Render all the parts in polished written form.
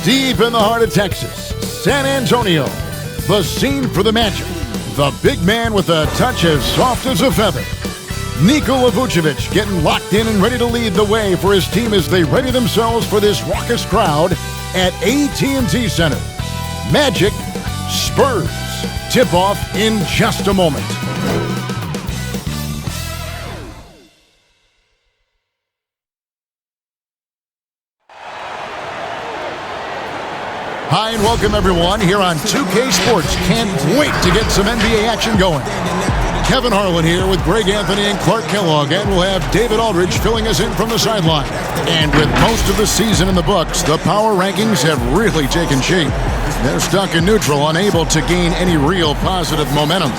Deep in the heart of Texas, San Antonio, the scene for the Magic. The big man with a touch as soft as a feather. Nikola Vucevic getting locked in and ready to lead the way for his team as they ready themselves for this raucous crowd at AT&T Center. Magic, Spurs. Tip-off in just a moment. Hi and welcome everyone here on 2K Sports. Can't wait to get some NBA action going. Kevin Harlan here with Greg Anthony and Clark Kellogg, and we'll have David Aldridge filling us in from the sideline. And with most of the season in the books, the power rankings have really taken shape. They're stuck in neutral, unable to gain any real positive momentum.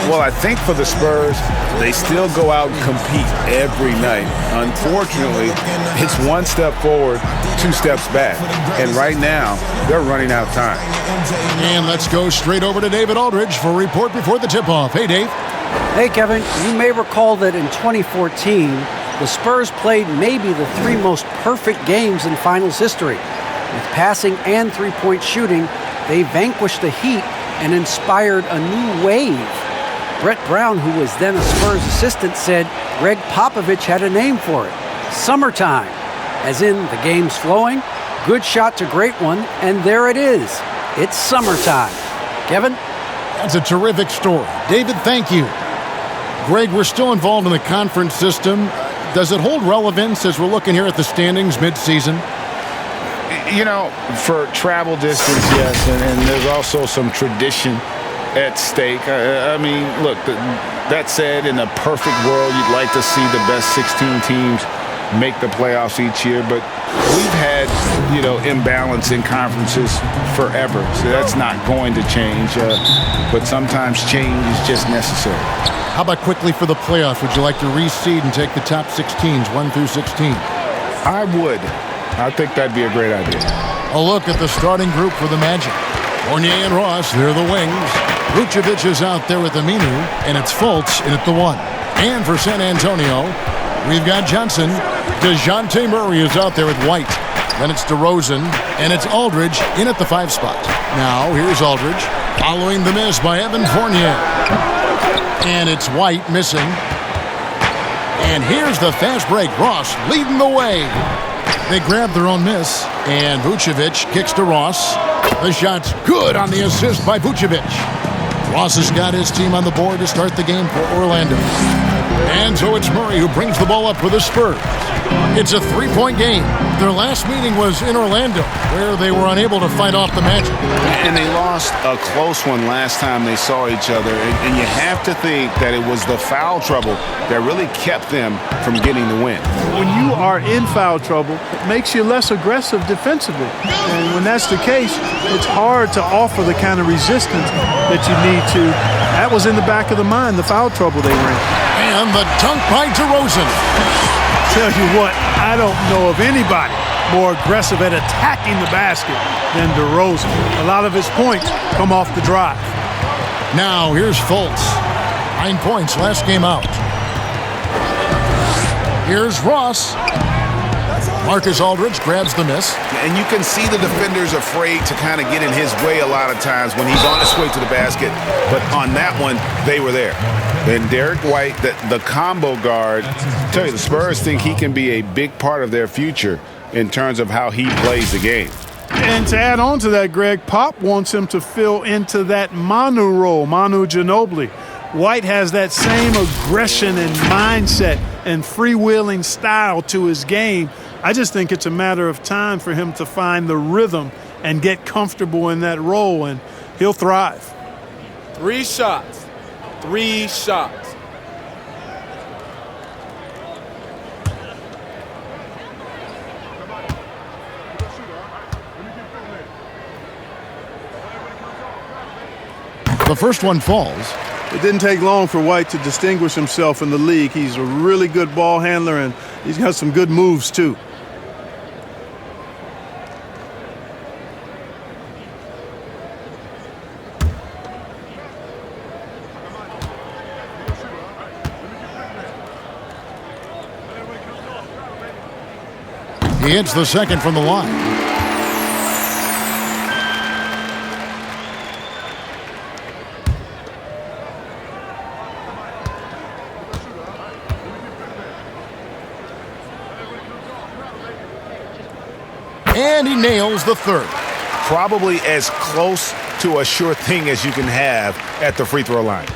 Well, I think for the Spurs, they still go out and compete every night. Unfortunately, it's one step forward, two steps back. And right now, they're running out of time. And let's go straight over to David Aldridge for a report before the tip-off. Hey, Dave. Hey, Kevin. You may recall that in 2014, the Spurs played maybe the three most perfect games in finals history. With passing and three-point shooting, they vanquished the Heat and inspired a new wave. Brett Brown, who was then a Spurs assistant, said Greg Popovich had a name for it. Summertime. As in, the game's flowing, good shot to great one, and there it is. It's summertime. Kevin? That's a terrific story. David, thank you. Greg, we're still involved in the conference system. Does it hold relevance as we're looking here at the standings mid-season? You know, for travel distance, yes, and there's also some tradition at stake. I mean, look, that said, in a perfect world, you'd like to see the best 16 teams make the playoffs each year, but we've had, imbalance in conferences forever, so that's not going to change, but sometimes change is just necessary. How about quickly for the playoffs? Would you like to reseed and take the top 16s, 1 through 16? I would. I think that'd be a great idea. A look at the starting group for the Magic. Fournier and Ross, they're the wings. Vucevic is out there with Aminu, and it's Fultz in at the 1. And for San Antonio, we've got Johnson. DeJounte Murray is out there with White. Then it's DeRozan, and it's Aldridge in at the 5 spot. Now, here's Aldridge, following the miss by Evan Fournier. And it's White missing. And here's the fast break. Ross leading the way. They grab their own miss, and Vucevic kicks to Ross. The shot's good on the assist by Vucevic. Ross has got his team on the board to start the game for Orlando. And so it's Murray who brings the ball up for the Spurs. It's a 3-point game. Their last meeting was in Orlando, where they were unable to fight off the Magic. And they lost a close one last time they saw each other. And you have to think that it was the foul trouble that really kept them from getting the win. When you are in foul trouble, it makes you less aggressive defensively. And when that's the case, it's hard to offer the kind of resistance that you need to. That was in the back of the mind, the foul trouble they were in. And the dunk by DeRozan. Tell you what, I don't know of anybody more aggressive at attacking the basket than DeRozan. A lot of his points come off the drive. Now here's Fultz. 9 points last game out. Here's Ross. Marcus Aldridge grabs the miss. And you can see the defenders afraid to kind of get in his way a lot of times when he's on his way to the basket. But on that one, they were there. And Derek White, the combo guard, I tell you, the Spurs think he can be a big part of their future in terms of how he plays the game. And to add on to that, Greg, Pop wants him to fill into that Manu role, Manu Ginobili. White has that same aggression and mindset and freewheeling style to his game. I just think it's a matter of time for him to find the rhythm and get comfortable in that role, and he'll thrive. 3 shots. 3 shots. The first one falls. It didn't take long for White to distinguish himself in the league. He's a really good ball handler, and he's got some good moves, too. He hits the second from the line. And he nails the third. Probably as close to a sure thing as you can have at the free throw line.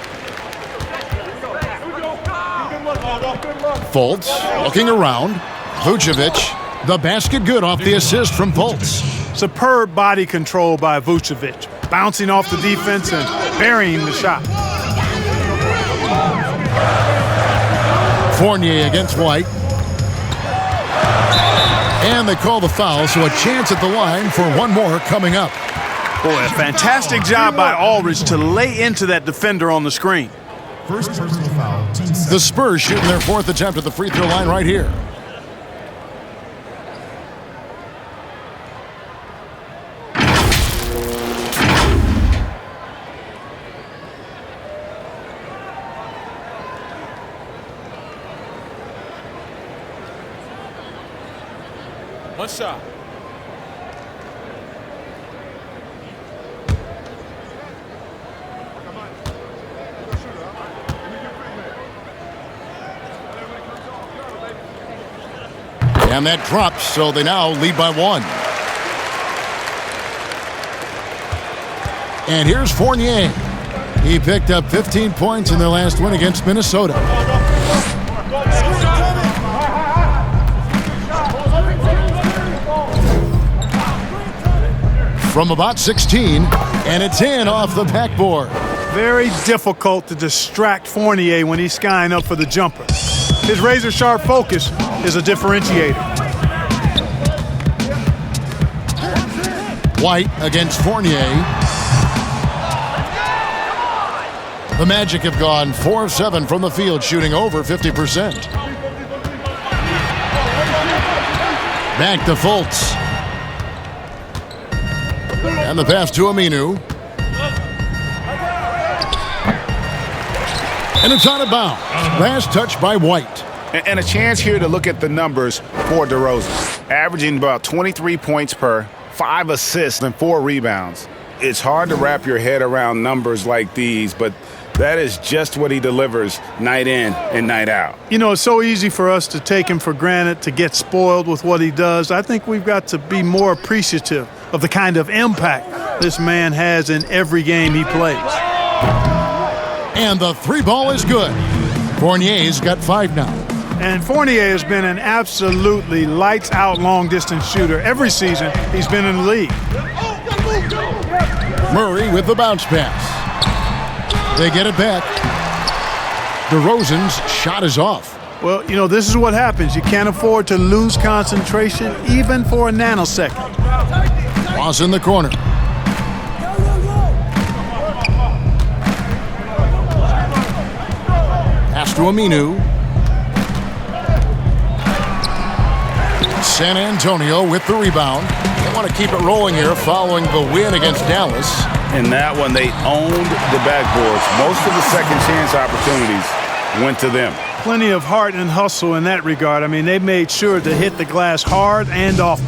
Fultz looking around. Vucevic, the basket good off the assist from Fultz. Superb body control by Vucevic, bouncing off the defense and burying the shot. Fournier against White. And they call the foul, so a chance at the line for one more coming up. Boy, a fantastic job by Aldridge to lay into that defender on the screen. First personal foul, team second. The Spurs shooting their fourth attempt at the free throw line right here. One shot. And that drops, so they now lead by one. And here's Fournier. He picked up 15 points in their last win against Minnesota. From about 16, and it's in off the backboard. Very difficult to distract Fournier when he's skying up for the jumper. His razor-sharp focus is a differentiator. White against Fournier. The Magic have gone 4 of 7 from the field, shooting over 50%. Back to Fultz. And the pass to Aminu. And it's out of bounds. Last touch by White. And a chance here to look at the numbers for DeRozan. Averaging about 23 points per, 5 assists, and 4 rebounds. It's hard to wrap your head around numbers like these, but that is just what he delivers night in and night out. You know, it's so easy for us to take him for granted, to get spoiled with what he does. I think we've got to be more appreciative of the kind of impact this man has in every game he plays. And the three ball is good. Fournier's got 5 now. And Fournier has been an absolutely lights-out long-distance shooter every season he's been in the league. Murray with the bounce pass. They get it back. DeRozan's shot is off. Well, you know, this is what happens. You can't afford to lose concentration even for a nanosecond. Ross in the corner. Pass to Aminu. San Antonio with the rebound. They want to keep it rolling here following the win against Dallas. In that one, they owned the backboards. Most of the second chance opportunities went to them. Plenty of heart and hustle in that regard. I mean, they made sure to hit the glass hard and often.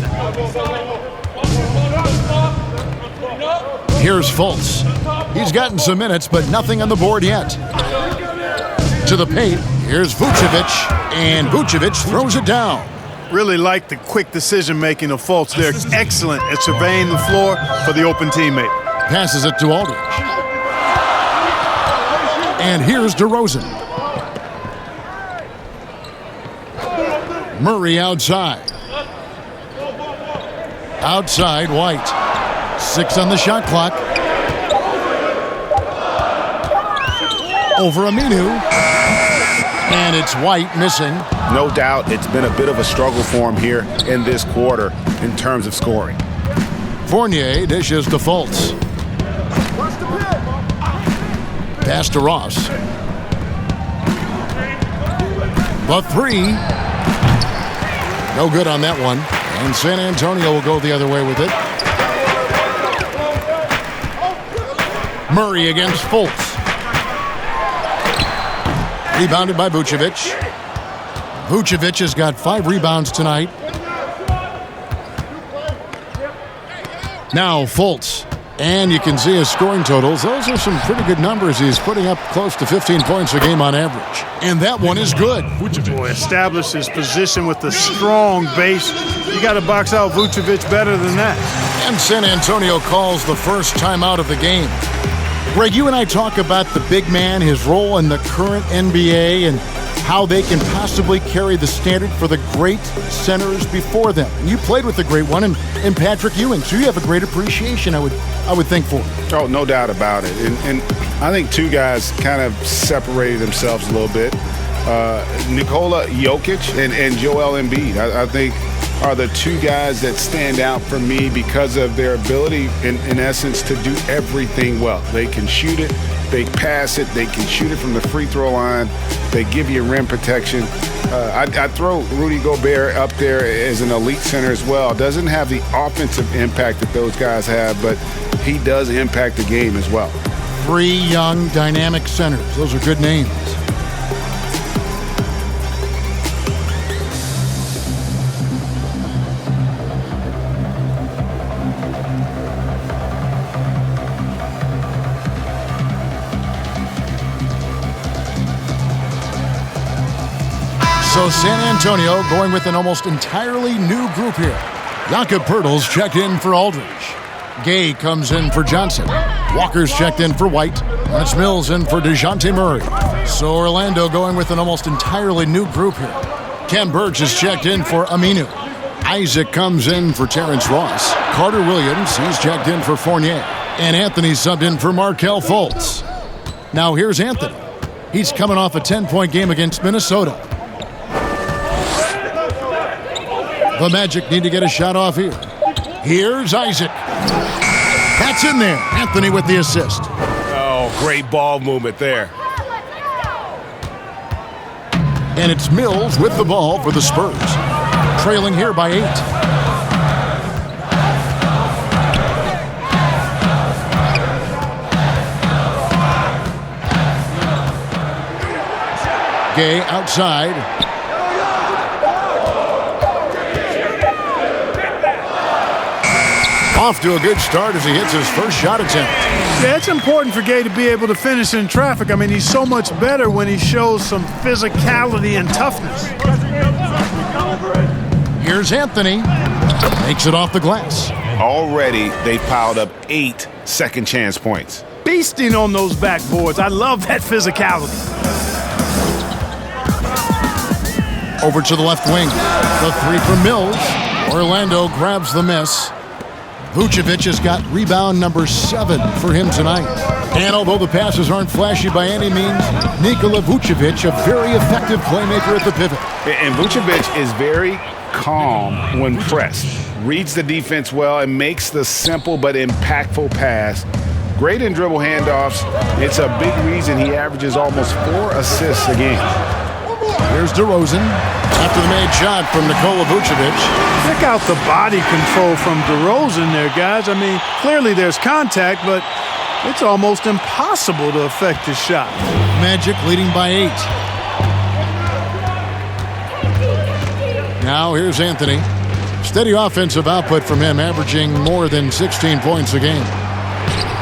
Here's Fultz. He's gotten some minutes, but nothing on the board yet. To the paint, here's Vucevic, and Vucevic throws it down. Really like the quick decision-making of Fultz. They're excellent at surveying the floor for the open teammate. Passes it to Aldridge. And here's DeRozan. Murray outside. Outside, White. 6 on the shot clock. Over Aminu. And it's White missing. No doubt it's been a bit of a struggle for him here in this quarter in terms of scoring. Fournier dishes to Fultz. Pass to Ross. The 3. No good on that one. And San Antonio will go the other way with it. Murray against Fultz. Rebounded by Vucevic. Vucevic has got 5 rebounds tonight. Now Fultz. And you can see his scoring totals. Those are some pretty good numbers. He's putting up close to 15 points a game on average. And that one is good. Boy, established his position with the strong base. You got to box out Vucevic better than that. And San Antonio calls the first timeout of the game. Greg, you and I talk about the big man, his role in the current NBA, and how they can possibly carry the standard for the great centers before them. And you played with the great one in Patrick Ewing, so you have a great appreciation, I would think, for it. Oh, no doubt about it. And I think two guys kind of separated themselves a little bit. Nikola Jokic and Joel Embiid, I think, are the two guys that stand out for me because of their ability, in essence, to do everything well. They can shoot it, they pass it, they can shoot it from the free throw line, they give you rim protection. I throw Rudy Gobert up there as an elite center as well. Doesn't have the offensive impact that those guys have, but he does impact the game as well. Three young, dynamic centers. Those are good names. So San Antonio going with an almost entirely new group here. Jakob Poeltl's checked in for Aldridge. Gay comes in for Johnson. Walker's checked in for White. And it's Mills in for DeJounte Murray. So Orlando going with an almost entirely new group here. Ken Burge is checked in for Aminu. Isaac comes in for Terrence Ross. Carter Williams, he's checked in for Fournier. And Anthony subbed in for Markelle Fultz. Now here's Anthony. He's coming off a 10-point game against Minnesota. The Magic need to get a shot off here. Here's Isaac. That's in there. Anthony with the assist. Oh, great ball movement there. And it's Mills with the ball for the Spurs. Trailing here by 8. Gay outside. Off to a good start as he hits his first shot attempt. Yeah, it's important for Gay to be able to finish in traffic. I mean, he's so much better when he shows some physicality and toughness. Here's Anthony. Makes it off the glass. Already, they've piled up 8 second chance points. Beasting on those backboards. I love that physicality. Over to the left wing. The three from Mills. Orlando grabs the miss. Vucevic has got rebound number 7 for him tonight. And although the passes aren't flashy by any means, Nikola Vucevic, a very effective playmaker at the pivot. And Vucevic is very calm when pressed. Reads the defense well and makes the simple but impactful pass. Great in dribble handoffs. It's a big reason he averages almost 4 assists a game. Here's DeRozan. After the made shot from Nikola Vucevic. Check out the body control from DeRozan there, guys. I mean, clearly there's contact, but it's almost impossible to affect his shot. Magic leading by 8. Now here's Anthony. Steady offensive output from him, averaging more than 16 points a game.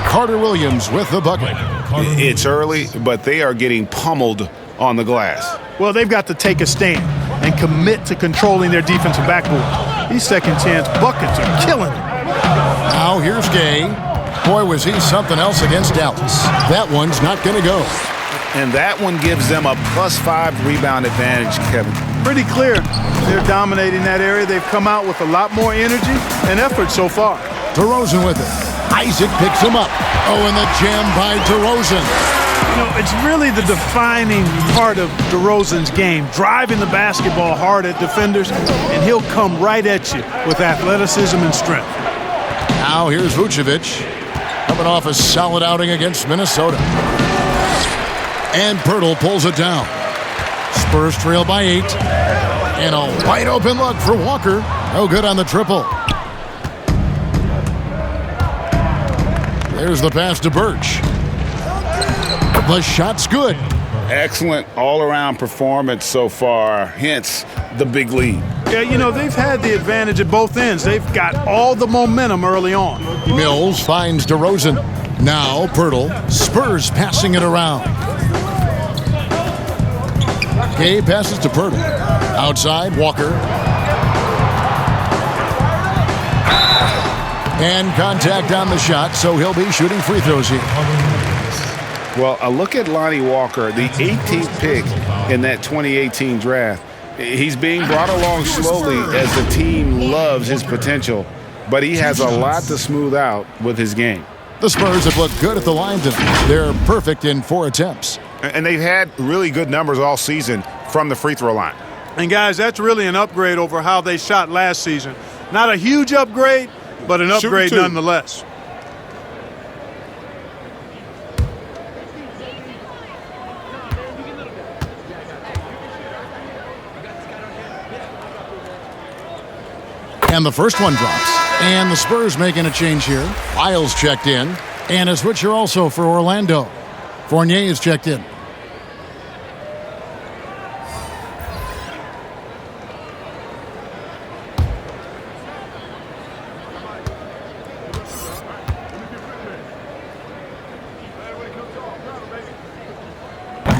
Carter Williams with the bucket. It's early, but they are getting pummeled on the glass. Well, they've got to take a stand and commit to controlling their defensive backboard. These second chance buckets are killing them. Now here's Gay. Boy, was he something else against Dallas. That one's not going to go. And that one gives them a +5 rebound advantage, Kevin. Pretty clear. They're dominating that area. They've come out with a lot more energy and effort so far. DeRozan with it. Isaac picks him up. Oh, and the jam by DeRozan. You know, it's really the defining part of DeRozan's game, driving the basketball hard at defenders, and he'll come right at you with athleticism and strength. Now here's Vucevic, coming off a solid outing against Minnesota. And Poeltl pulls it down. Spurs trail by 8. And a wide open look for Walker. No good on the triple. There's the pass to Birch. The shot's good. Excellent all-around performance so far, hence the big lead. Yeah, you know, they've had the advantage at both ends. They've got all the momentum early on. Mills finds DeRozan. Now Pirtle. Spurs passing it around. Gay passes to Pirtle. Outside, Walker. And contact on the shot, so he'll be shooting free throws here. Well, a look at Lonnie Walker, the 18th pick in that 2018 draft. He's being brought along slowly as the team loves his potential, but he has a lot to smooth out with his game. The Spurs have looked good at the line tonight. They're perfect in 4 attempts. And they've had really good numbers all season from the free throw line. And, guys, that's really an upgrade over how they shot last season. Not a huge upgrade, but an upgrade nonetheless. And the first one drops. And the Spurs making a change here. Isles checked in. And a switcher also for Orlando. Fournier is checked in.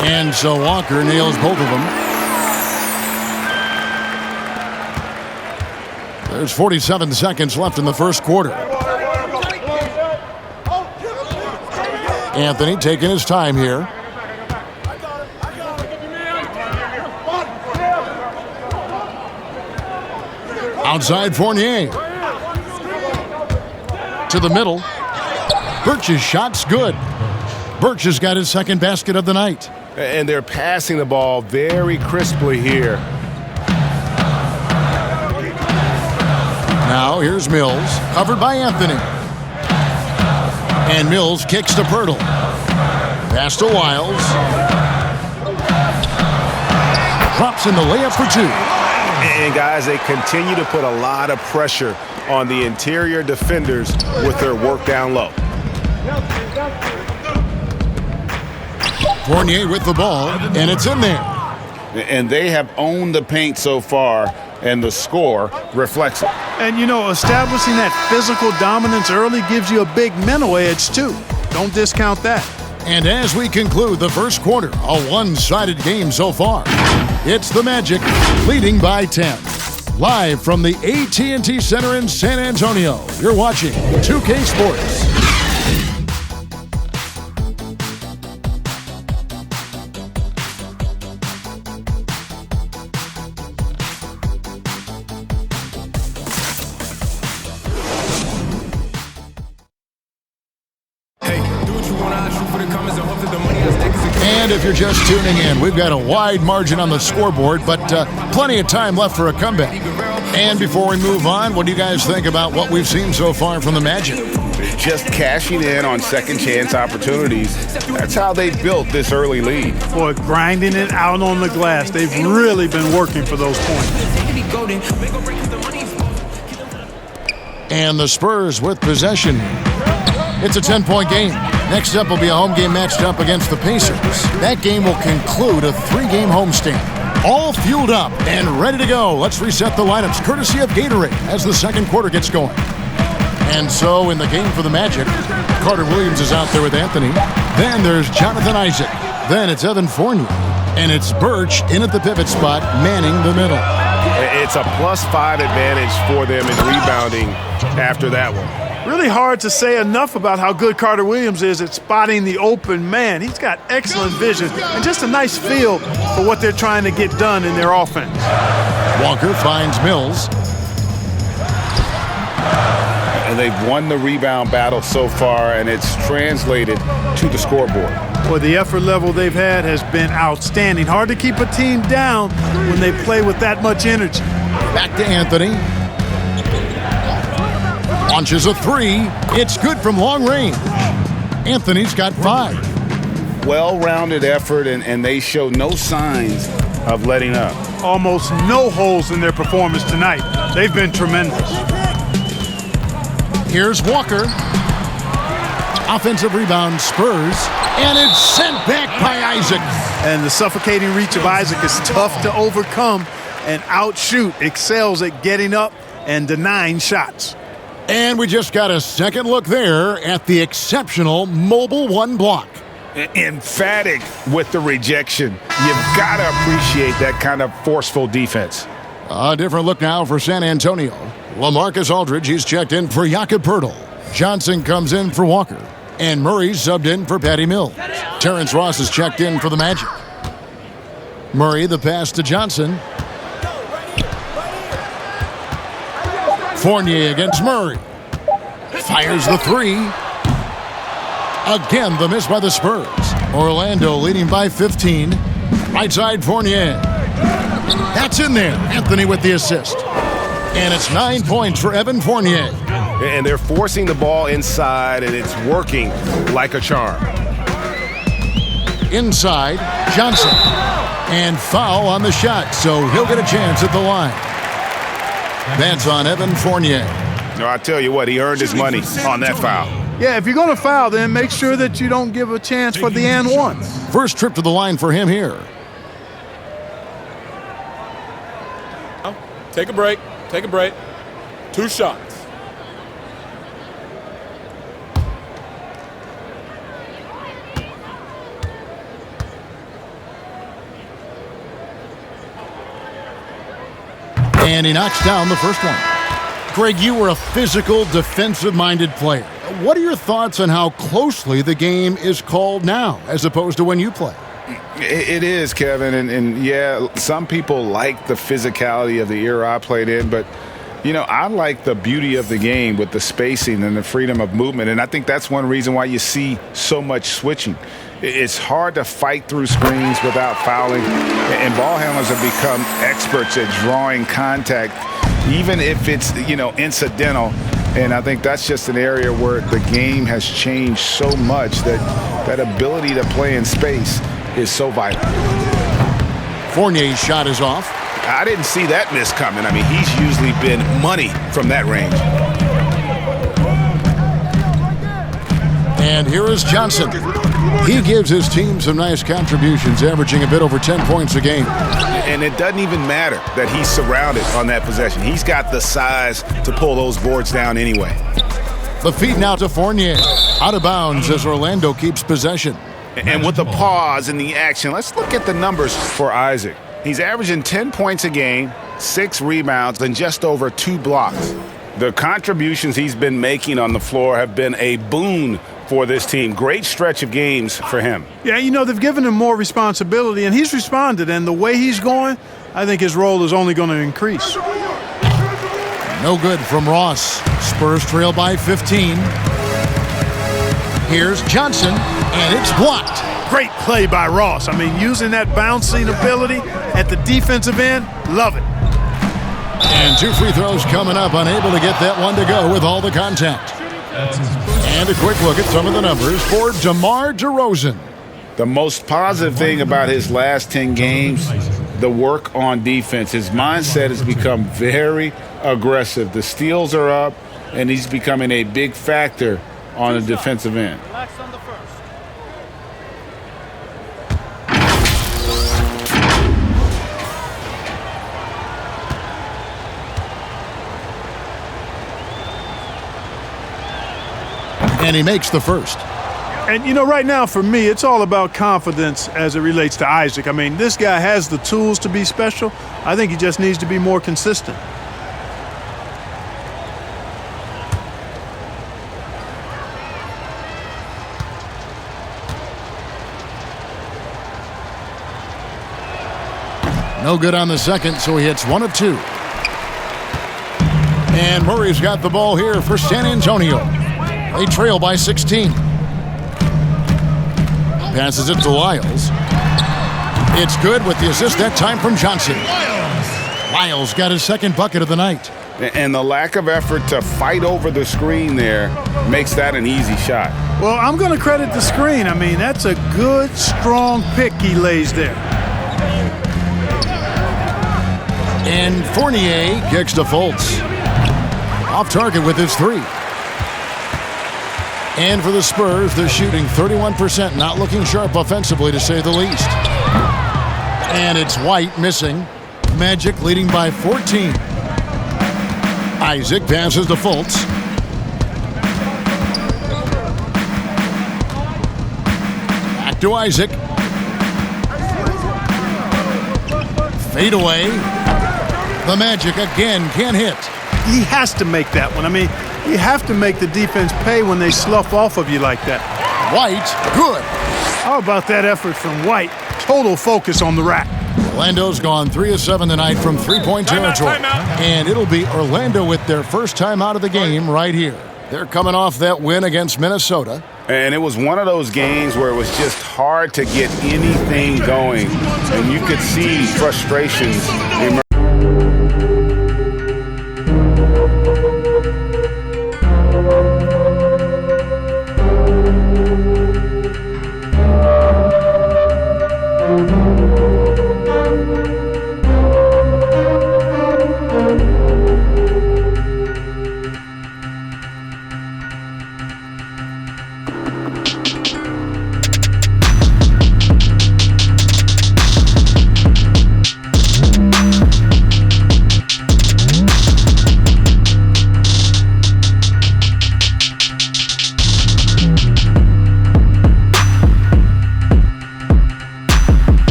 And so Walker nails both of them. There's 47 seconds left in the first quarter. Anthony taking his time here. Outside Fournier. To the middle. Birch's shot's good. Birch has got his second basket of the night. And they're passing the ball very crisply here. Now here's Mills, covered by Anthony. And Mills kicks to Pirtle. Pass to Wiles. Drops in the layup for 2. And, guys, they continue to put a lot of pressure on the interior defenders with their work down low. Fournier with the ball, and it's in there. And they have owned the paint so far, and the score reflects it. And, you know, establishing that physical dominance early gives you a big mental edge, too. Don't discount that. And as we conclude the first quarter, a one-sided game so far. It's the Magic leading by 10. Live from the AT&T Center in San Antonio, you're watching 2K Sports. And if you're just tuning in, we've got a wide margin on the scoreboard, but plenty of time left for a comeback. And before we move on, what do you guys think about what we've seen so far from the Magic? Just cashing in on second chance opportunities. That's how they built this early lead. Boy, grinding it out on the glass. They've really been working for those points. And the Spurs with possession. It's a 10-point game. Next up will be a home game matched up against the Pacers. That game will conclude a 3-game homestand. All fueled up and ready to go. Let's reset the lineups courtesy of Gatorade as the second quarter gets going. And so in the game for the Magic, Carter Williams is out there with Anthony. Then there's Jonathan Isaac. Then it's Evan Fournier. And it's Birch in at the pivot spot, manning the middle. It's a +5 advantage for them in rebounding after that one. Really hard to say enough about how good Carter Williams is at spotting the open man. He's got excellent vision and just a nice feel for what they're trying to get done in their offense. Walker finds Mills. And they've won the rebound battle so far, and it's translated to the scoreboard. Well, the effort level they've had has been outstanding. Hard to keep a team down when they play with that much energy. Back to Anthony. Launches a 3. It's good from long range. Anthony's got 5. Well-rounded effort, and they show no signs of letting up. Almost no holes in their performance tonight. They've been tremendous. Here's Walker. Offensive rebound, Spurs. And it's sent back by Isaac. And the suffocating reach of Isaac is tough to overcome and outshoot, excels at getting up and denying shots. And we just got a second look there at the exceptional Mobile One block. Emphatic with the rejection. You've got to appreciate that kind of forceful defense. A different look now for San Antonio. LaMarcus Aldridge, he's checked in for Jakob Poeltl. Johnson comes in for Walker. And Murray's subbed in for Patty Mills. Terrence Ross is checked in for the Magic. Murray, the pass to Johnson. Fournier against Murray. Fires the three. Again, the miss by the Spurs. Orlando leading by 15. Right side, Fournier. That's in there. Anthony with the assist. And it's 9 points for Evan Fournier. And they're forcing the ball inside, and it's working like a charm. Inside, Johnson. And foul on the shot, so he'll get a chance at the line. That's on Evan Fournier. No, I tell you what, he earned his money on that foul. Yeah, if you're going to foul, then make sure that you don't give a chance for the and one. First trip to the line for him here. Take a break. Take a break. 2 shots. And he knocks down the first one. Greg, you were a physical, defensive-minded player. What are your thoughts on how closely the game is called now as opposed to when you play? It is, Kevin, and yeah, some people like the physicality of the era I played in, but you know, I like the beauty of the game with the spacing and the freedom of movement, and I think that's one reason why you see so much switching. It's hard to fight through screens without fouling, and ball handlers have become experts at drawing contact, even if it's, you know, incidental. And I think that's just an area where the game has changed so much that that ability to play in space is so vital. Fournier's shot is off. I didn't see that miss coming. I mean, he's usually been money from that range. And here is Johnson. He gives his team some nice contributions, averaging a bit over 10 points a game. And it doesn't even matter that he's surrounded on that possession. He's got the size to pull those boards down anyway. The feed now to Fournier. Out of bounds as Orlando keeps possession. And with the pause in the action, let's look at the numbers for Isaac. He's averaging 10 points a game, 6 rebounds, and just over 2 blocks. The contributions he's been making on the floor have been a boon for this team. Great stretch of games for him. Yeah, you know, they've given him more responsibility, and he's responded. And the way he's going, I think his role is only going to increase. No good from Ross. Spurs trail by 15. Here's Johnson, and it's blocked. Great play by Ross. I mean, using that bouncing ability at the defensive end, love it. And 2 free throws coming up, unable to get that one to go with all the contact. And a quick look at some of the numbers for DeMar DeRozan. The most positive thing about his last 10 games, the work on defense. His mindset has become very aggressive. The steals are up, and he's becoming a big factor on the defensive end. And he makes the first. And, you know, right now for me, it's all about confidence as it relates to Isaac. I mean, this guy has the tools to be special. I think he just needs to be more consistent. No good on the second, so he hits 1 of 2. And Murray's got the ball here for San Antonio. They trail by 16. Passes it to Lyles. It's good with the assist that time from Johnson. Lyles got his second bucket of the night. And the lack of effort to fight over the screen there makes that an easy shot. Well, I'm going to credit the screen. I mean, that's a good, strong pick he lays there. And Fournier kicks to Fultz. Off target with his 3. And for the Spurs, they're shooting 31%, not looking sharp offensively, to say the least. And it's White missing. Magic leading by 14. Isaac passes to Fultz. Back to Isaac. Fade away. The Magic again can't hit. He has to make that one. I mean, you have to make the defense pay when they slough off of you like that. White, good. How about that effort from White? Total focus on the rack. Orlando's gone 3 of 7 tonight from three-point territory. And it'll be Orlando with their first time out of the game right here. They're coming off that win against Minnesota. And it was one of those games where it was just hard to get anything going. And you could see frustrations emerge.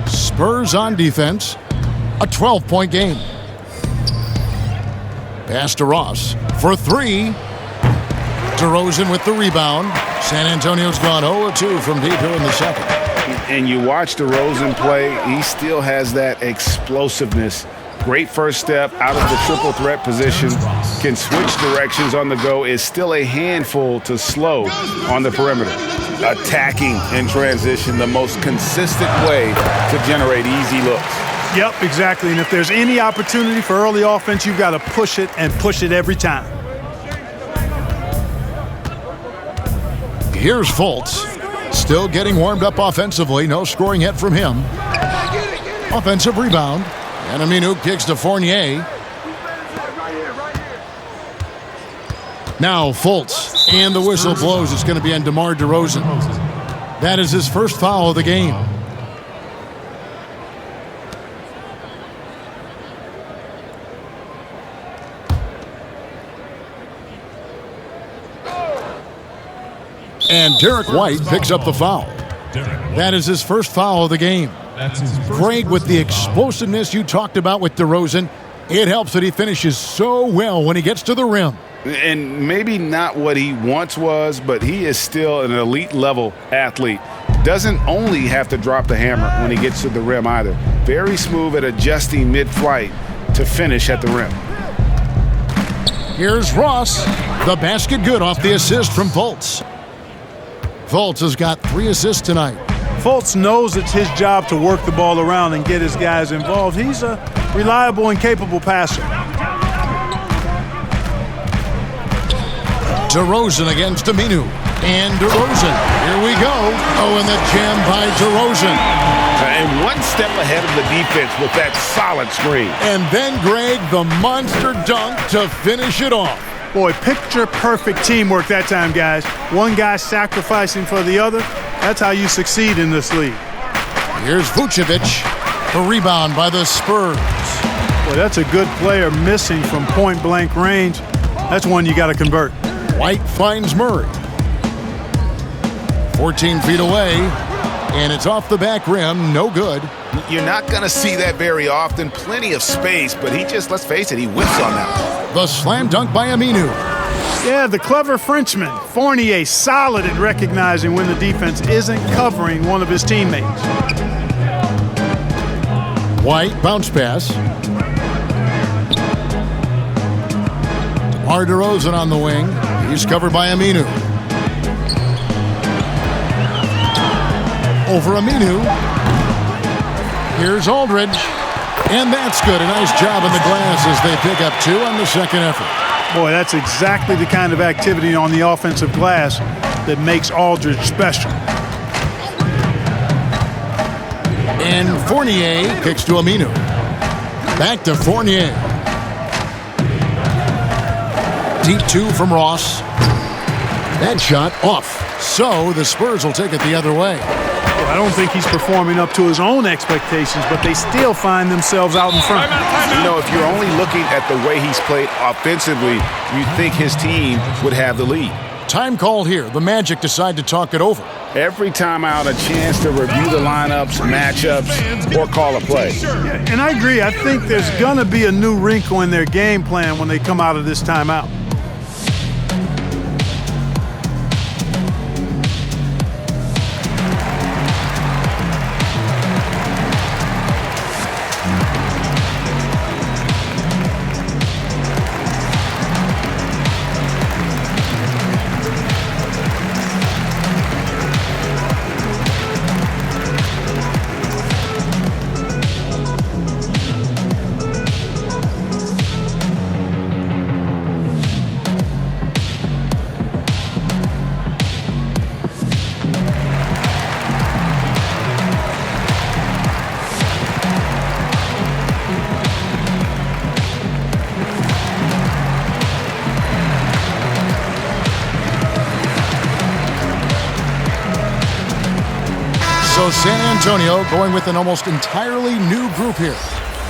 Spurs on defense. A 12-point game. Pass to Ross for 3. DeRozan with the rebound. San Antonio's gone 0-2 from deep here in the second. And you watch DeRozan play, he still has that explosiveness. Great first step out of the triple threat position. Can switch directions on the go. Is still a handful to slow on the perimeter. Attacking in transition, the most consistent way to generate easy looks. Yep, exactly. And if there's any opportunity for early offense, you've got to push it and push it every time. Here's Fultz. Still getting warmed up offensively. No scoring yet from him. Offensive rebound. And Aminu kicks to Fournier. Now Fultz. And the whistle blows. It's going to be on DeMar DeRozan. That is his first foul of the game. And Derek White picks up the foul. That is his first foul of the game. Greg, with the explosiveness you talked about with DeRozan, it helps that he finishes so well when he gets to the rim. And maybe not what he once was, but he is still an elite level athlete. Doesn't only have to drop the hammer when he gets to the rim either. Very smooth at adjusting mid-flight to finish at the rim. Here's Ross. The basket good off the assist from Fultz. Fultz has got 3 assists tonight. Fultz knows it's his job to work the ball around and get his guys involved. He's a reliable and capable passer. DeRozan against Aminu. And DeRozan. Here we go. Oh, and the jam by DeRozan. And one step ahead of the defense with that solid screen. And then, Greg, the monster dunk to finish it off. Boy, picture-perfect teamwork that time, guys. One guy sacrificing for the other. That's how you succeed in this league. Here's Vucevic. The rebound by the Spurs. Boy, that's a good player missing from point-blank range. That's one you got to convert. White finds Murray. 14 feet away, and it's off the back rim. No good. You're not going to see that very often. Plenty of space, but he just, let's face it, he whiffs on that. The slam dunk by Aminu. Yeah, the clever Frenchman. Fournier solid at recognizing when the defense isn't covering one of his teammates. White bounce pass. DeMar DeRozan on the wing. He's covered by Aminu. Over Aminu. Here's Aldridge. And that's good. A nice job in the glass as they pick up 2 on the second effort. Boy, that's exactly the kind of activity on the offensive glass that makes Aldridge special. And Fournier kicks to Aminu. Back to Fournier. Deep two from Ross. That shot off. So the Spurs will take it the other way. I don't think he's performing up to his own expectations, but they still find themselves out in front. You know, if you're only looking at the way he's played offensively, you'd think his team would have the lead. Time called here. The Magic decide to talk it over. Every time out, a chance to review the lineups, matchups, or call a play. Yeah, and I agree. I think there's going to be a new wrinkle in their game plan when they come out of this timeout. So San Antonio going with an almost entirely new group here.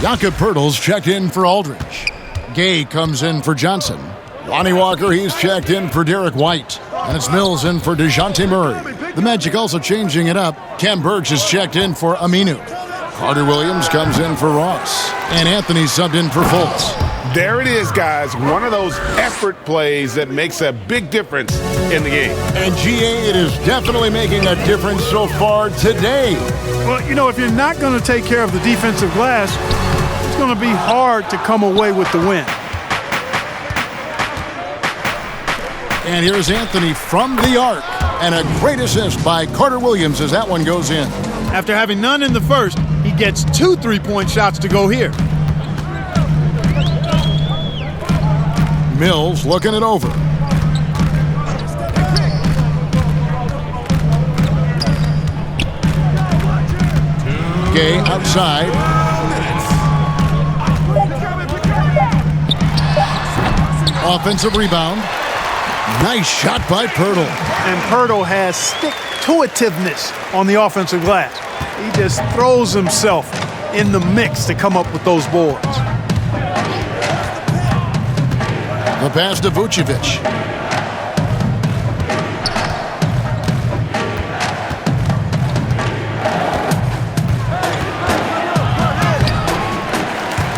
Jakob Poeltl's checked in for Aldridge. Gay comes in for Johnson. Lonnie Walker, he's checked in for Derek White. And it's Mills in for DeJounte Murray. The Magic also changing it up. Kem Birch is checked in for Aminu. Carter Williams comes in for Ross. And Anthony subbed in for Fultz. There it is, guys. One of those effort plays that makes a big difference in the game. And GA, it is definitely making a difference so far today. Well, you know, if you're not going to take care of the defensive glass, it's going to be hard to come away with the win. And here's Anthony from the arc. And a great assist by Carter Williams as that one goes in. After having none in the first, he gets 2 3-point shots to go here. Mills looking it over. Gay outside. Offensive rebound. Nice shot by Poeltl. And Poeltl has stick-to-itiveness on the offensive glass. He just throws himself in the mix to come up with those boards. The pass to Vucevic.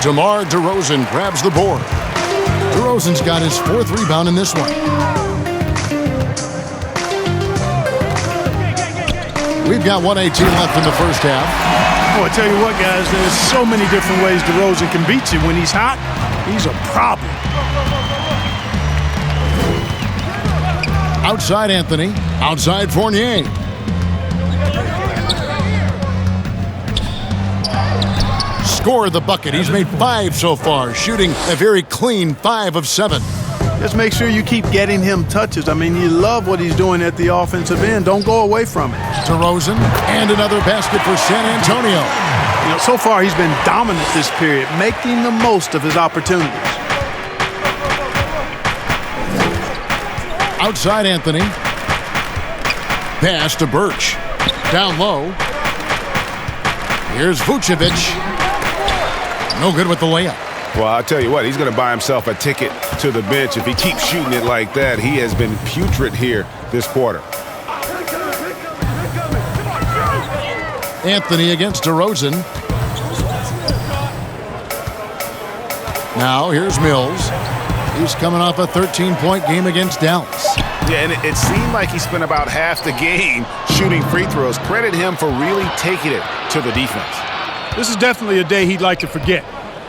DeMar DeRozan grabs the board. DeRozan's got his 4th rebound in this one. We've got 1:18 left in the first half. Oh, I tell you what, guys, there's so many different ways DeRozan can beat you. When he's hot, he's a problem. Outside Anthony. Outside Fournier. Scored the bucket. He's made 5 so far, shooting a very clean 5 of 7. Just make sure you keep getting him touches. I mean, you love what he's doing at the offensive end. Don't go away from it. DeRozan, and another basket for San Antonio. You know, so far he's been dominant this period, making the most of his opportunities. Outside Anthony. Pass to Birch. Down low. Here's Vucevic. No good with the layup. Well, I'll tell you what, he's going to buy himself a ticket to the bench. If he keeps shooting it like that, he has been putrid here this quarter. Anthony against DeRozan. Now here's Mills. He's coming off a 13-point game against Dallas. Yeah, and it seemed like he spent about half the game shooting free throws. Credit him for really taking it to the defense. This is definitely a day he'd like to forget.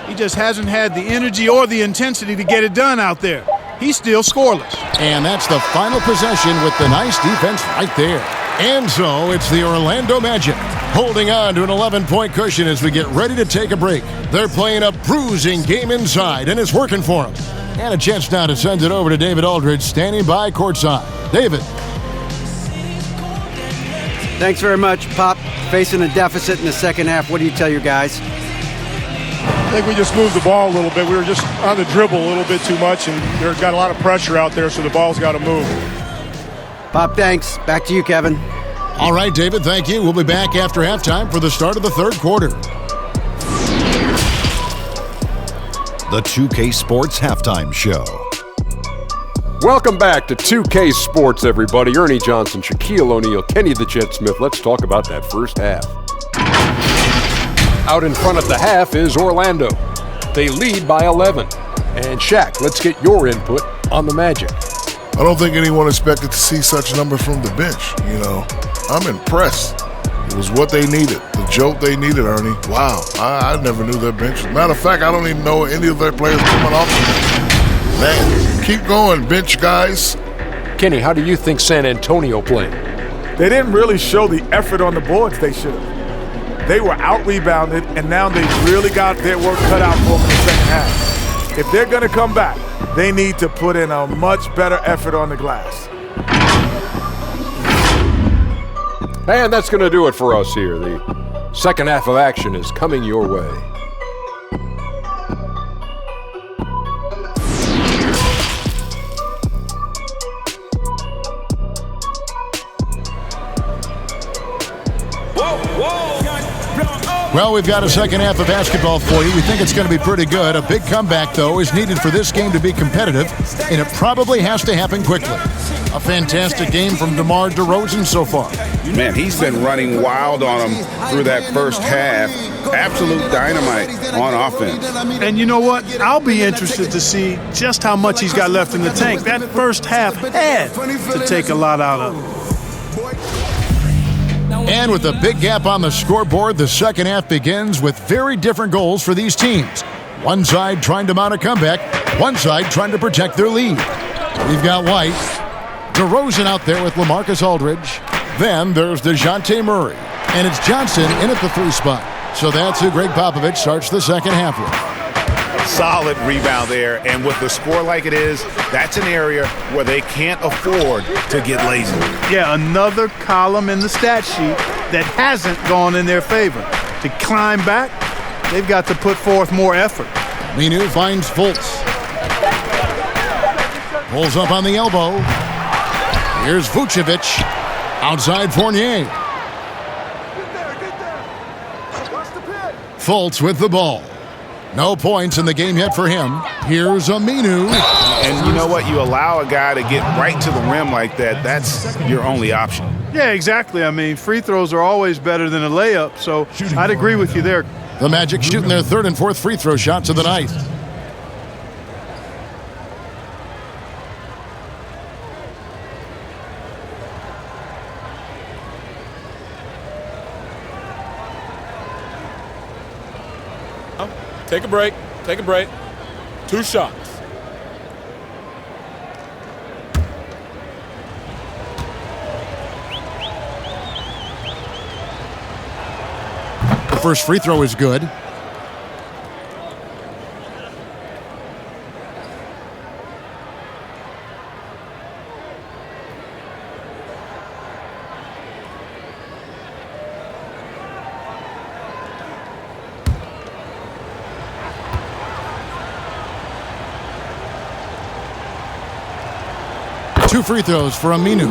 He just hasn't had the energy or the intensity to get it done out there. He's still scoreless. And that's the final possession with the nice defense right there. And so it's the Orlando Magic holding on to an 11-point cushion as we get ready to take a break. They're playing a bruising game inside, and it's working for them. And a chance now to send it over to David Aldridge, standing by courtside. David. Thanks very much, Pop. Facing a deficit in the second half, what do you tell your guys? I think we just moved the ball a little bit. We were just on the dribble a little bit too much, and there's got a lot of pressure out there, so the ball's got to move. Pop, thanks. Back to you, Kevin. All right, David, thank you. We'll be back after halftime for the start of the third quarter. The 2K Sports Halftime Show. Welcome back to 2K Sports, everybody. Ernie Johnson, Shaquille O'Neal, Kenny the Jet Smith. Let's talk about that first half. Out in front at the half is Orlando. They lead by 11. And Shaq, let's get your input on the Magic. I don't think anyone expected to see such numbers from the bench. You know, I'm impressed. It was what they needed, the jolt they needed, Ernie. Wow, I never knew their bench. Matter of fact, I don't even know any of their players coming off the bench. Man, keep going, bench guys. Kenny, how do you think San Antonio played? They didn't really show the effort on the boards they should have. They were out-rebounded, and now they've really got their work cut out for them in the second half. If they're going to come back, they need to put in a much better effort on the glass. And that's going to do it for us here. The second half of action is coming your way. Well, we've got a second half of basketball for you. We think it's going to be pretty good. A big comeback, though, is needed for this game to be competitive, and it probably has to happen quickly. A fantastic game from DeMar DeRozan so far. Man, he's been running wild on him through that first half. Absolute dynamite on offense. And you know what? I'll be interested to see just how much he's got left in the tank. That first half had to take a lot out of him. And with a big gap on the scoreboard, the second half begins with very different goals for these teams. One side trying to mount a comeback, one side trying to protect their lead. We've got White, DeRozan out there with LaMarcus Aldridge. Then there's DeJounte Murray, and it's Johnson in at the 3 spot. So that's who Greg Popovich starts the second half with. Solid rebound there, and with the score like it is, that's an area where they can't afford to get lazy. Yeah, another column in the stat sheet that hasn't gone in their favor. To climb back, they've got to put forth more effort. Minu finds Fultz. Pulls up on the elbow. Here's Vucevic. Outside Fournier. Fultz with the ball. No points in the game yet for him. Here's Aminu. And you know what? You allow a guy to get right to the rim like that, that's your only option. Yeah, exactly. I mean, free throws are always better than a layup, so I'd agree with you there. The Magic shooting their third and fourth free throw shots of the night. Take a break. Take a break. 2 shots. The first free throw is good. Two free throws for Aminu.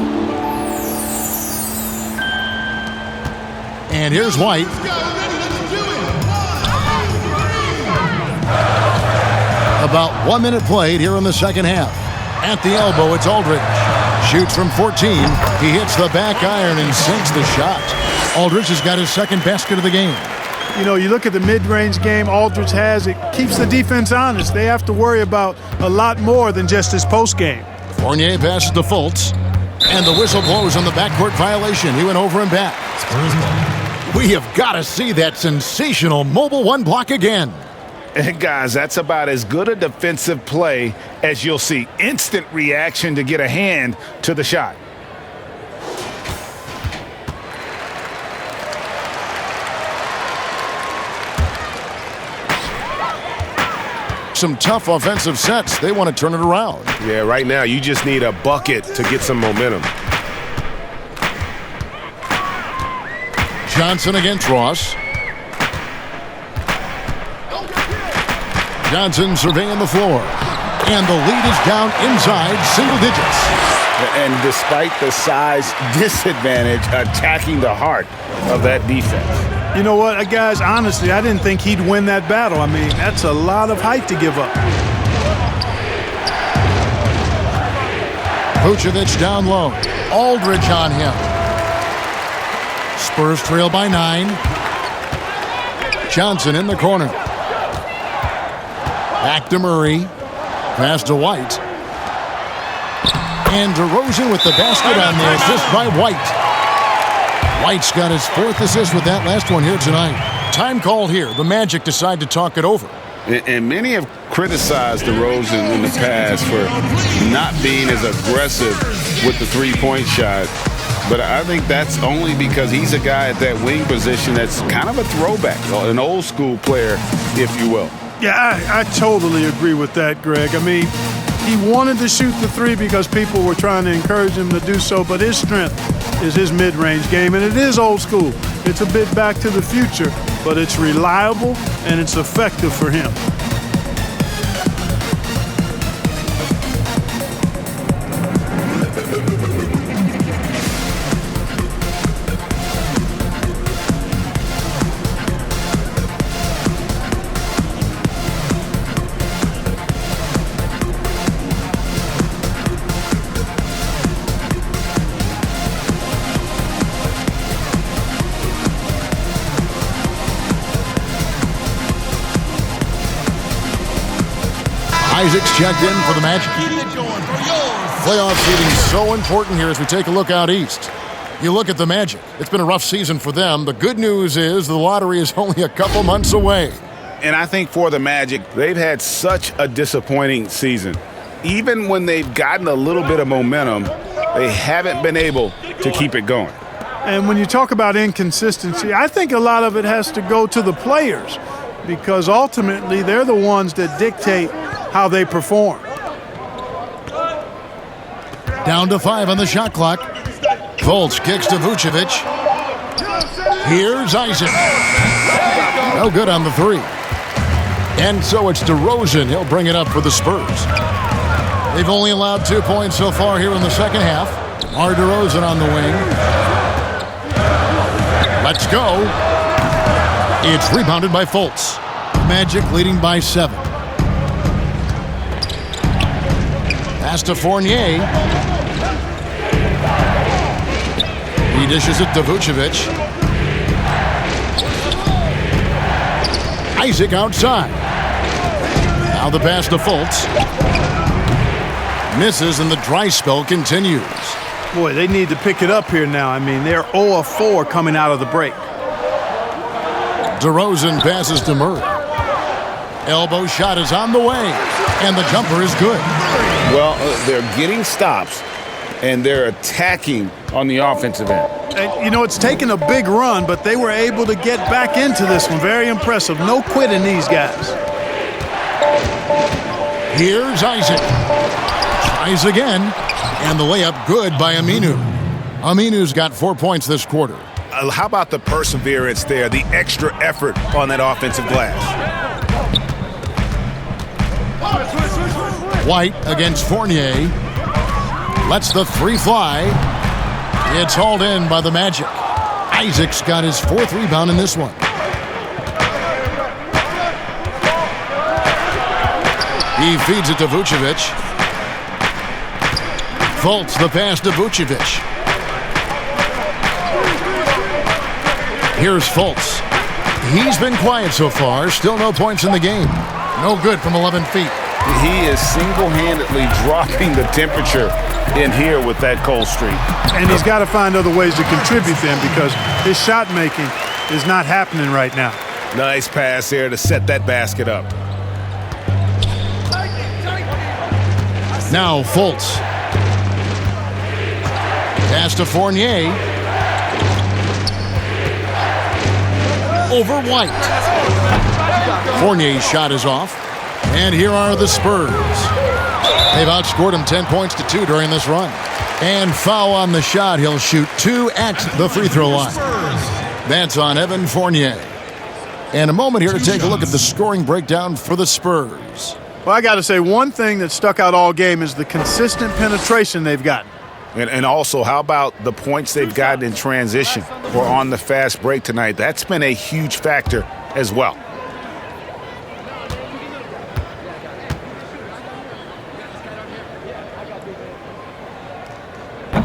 And here's White. About 1 minute played here in the second half. At the elbow, it's Aldridge. Shoots from 14. He hits the back iron and sinks the shot. Aldridge has got his second basket of the game. You know, you look at the mid-range game Aldridge has, it keeps the defense honest. They have to worry about a lot more than just his post game. Fournier passes to Fultz, and the whistle blows on the backcourt violation. He went over and back. We have got to see that sensational mobile 1 block again. And guys, that's about as good a defensive play as you'll see. Instant reaction to get a hand to the shot. Some tough offensive sets. They want to turn it around. Yeah, right now you just need a bucket to get some momentum. Johnson against Ross. Johnson surveying the floor. And the lead is down inside single digits. And despite the size disadvantage, attacking the heart of that defense. You know what, guys, honestly, I didn't think he'd win that battle. I mean, that's a lot of height to give up. Vucevic down low. Aldridge on him. Spurs trail by 9. Johnson in the corner. Back to Murray. Pass to White. And DeRozan with the basket on the assist by White. White's got his 4th assist with that last one here tonight. Time called here. The Magic decide to talk it over. And many have criticized DeRozan in the past for not being as aggressive with the three-point shot. But I think that's only because he's a guy at that wing position that's kind of a throwback, an old school player, if you will. Yeah, I totally agree with that, Greg. I mean, he wanted to shoot the three because people were trying to encourage him to do so, but his strength is his mid-range game, and it is old school. It's a bit back to the future, but it's reliable and it's effective for him. Isaac's checked in for the Magic. Playoff seeding is so important here as we take a look out east. You look at the Magic. It's been a rough season for them. The good news is the lottery is only a couple months away. And I think for the Magic, they've had such a disappointing season. Even when they've gotten a little bit of momentum, they haven't been able to keep it going. And when you talk about inconsistency, I think a lot of it has to go to the players because ultimately they're the ones that dictate how they perform. Down to 5 on the shot clock. Fultz kicks to Vucevic. Here's Isaac. No good on the 3. And so it's DeRozan. He'll bring it up for the Spurs. They've only allowed 2 points so far here in the second half. DeMar DeRozan on the wing. Let's go. It's rebounded by Fultz. Magic leading by 7. Pass to Fournier. He dishes it to Vucevic. Isaac outside. Now the pass to Fultz. Misses and the dry spell continues. Boy, they need to pick it up here now. I mean, they're 0 of 4 coming out of the break. DeRozan passes to Murray. Elbow shot is on the way, and the jumper is good. Well, they're getting stops, and they're attacking on the offensive end. And, you know, it's taken a big run, but they were able to get back into this one. Very impressive. No quitting these guys. Here's Isaac. Tries again, and the layup good by Aminu. Aminu's got 4 points this quarter. How about the perseverance there, the extra effort on that offensive glass? White against Fournier. Lets the 3 fly. It's hauled in by the Magic. Isaac's got his 4th rebound in this one. He feeds it to Vucevic. Fultz the pass to Vucevic. Here's Fultz. He's been quiet so far. Still no points in the game. No good from 11 feet. He is single-handedly dropping the temperature in here with that cold streak. And he's got to find other ways to contribute then because his shot making is not happening right now. Nice pass there to set that basket up. Now Fultz. Pass to Fournier. Over White. Fournier's shot is off. And here are the Spurs. They've outscored him 10 points to 2 during this run. And foul on the shot. He'll shoot 2 at the free throw line. That's on Evan Fournier. And a moment here to take a look at the scoring breakdown for the Spurs. Well, I got to say, one thing that stuck out all game is the consistent penetration they've gotten. And also, how about the points they've gotten in transition or on the fast break tonight? That's been a huge factor as well.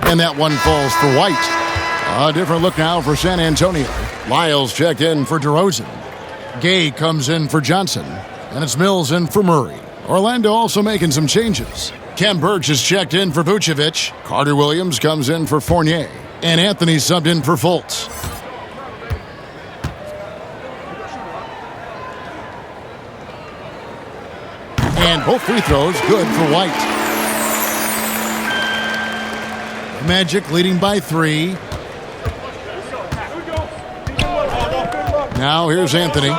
And that one falls for White. A different look now for San Antonio. Lyles checked in for DeRozan. Gay comes in for Johnson. And it's Mills in for Murray. Orlando also making some changes. Kem Birch is checked in for Vucevic. Carter Williams comes in for Fournier. And Anthony subbed in for Fultz. And both free throws good for White. Magic leading by 3. Now here's Anthony.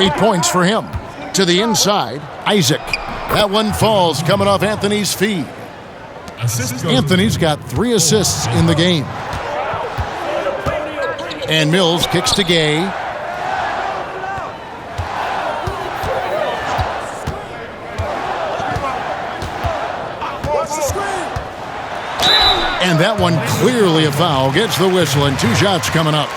8 points for him. To the inside, Isaac. That one falls coming off Anthony's feed. Anthony's got 3 assists in the game. And Mills kicks to Gay. And that one clearly a foul. Gets the whistle and 2 shots coming up.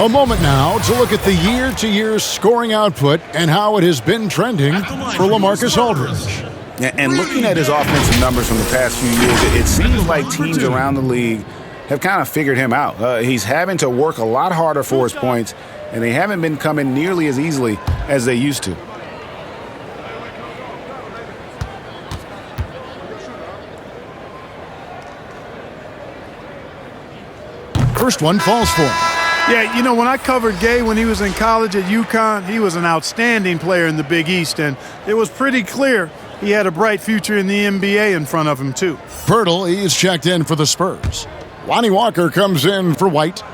A moment now to look at the year-to-year scoring output and how it has been trending for LaMarcus Aldridge. And looking at his offensive numbers from the past few years, it seems like teams around the league have kind of figured him out. He's having to work a lot harder for his points, and they haven't been coming nearly as easily as they used to. First one falls for him. Yeah, you know, when I covered Gay when he was in college at UConn, he was an outstanding player in the Big East, and it was pretty clear he had a bright future in the NBA in front of him, too. Pirtle, he's checked in for the Spurs. Lonnie Walker comes in for White.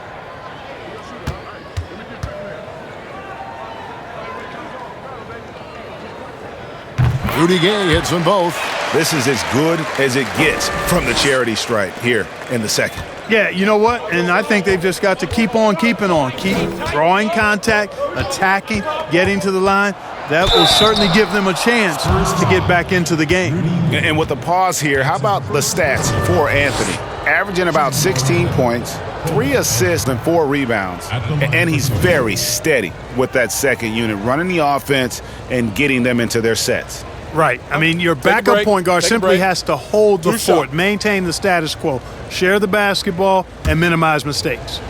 Rudy Gay hits them both. This is as good as it gets from the charity stripe here in the second. Yeah, you know what? And I think they've just got to keep on keeping on. Keep drawing contact, attacking, getting to the line. That will certainly give them a chance to get back into the game. And with the pause here, how about the stats for Anthony? Averaging about 16 points, 3 assists, and 4 rebounds. And he's very steady with that second unit, running the offense and getting them into their sets. Right. I mean, your backup point guard simply has to hold the fort, maintain the status quo, share the basketball, and minimize mistakes.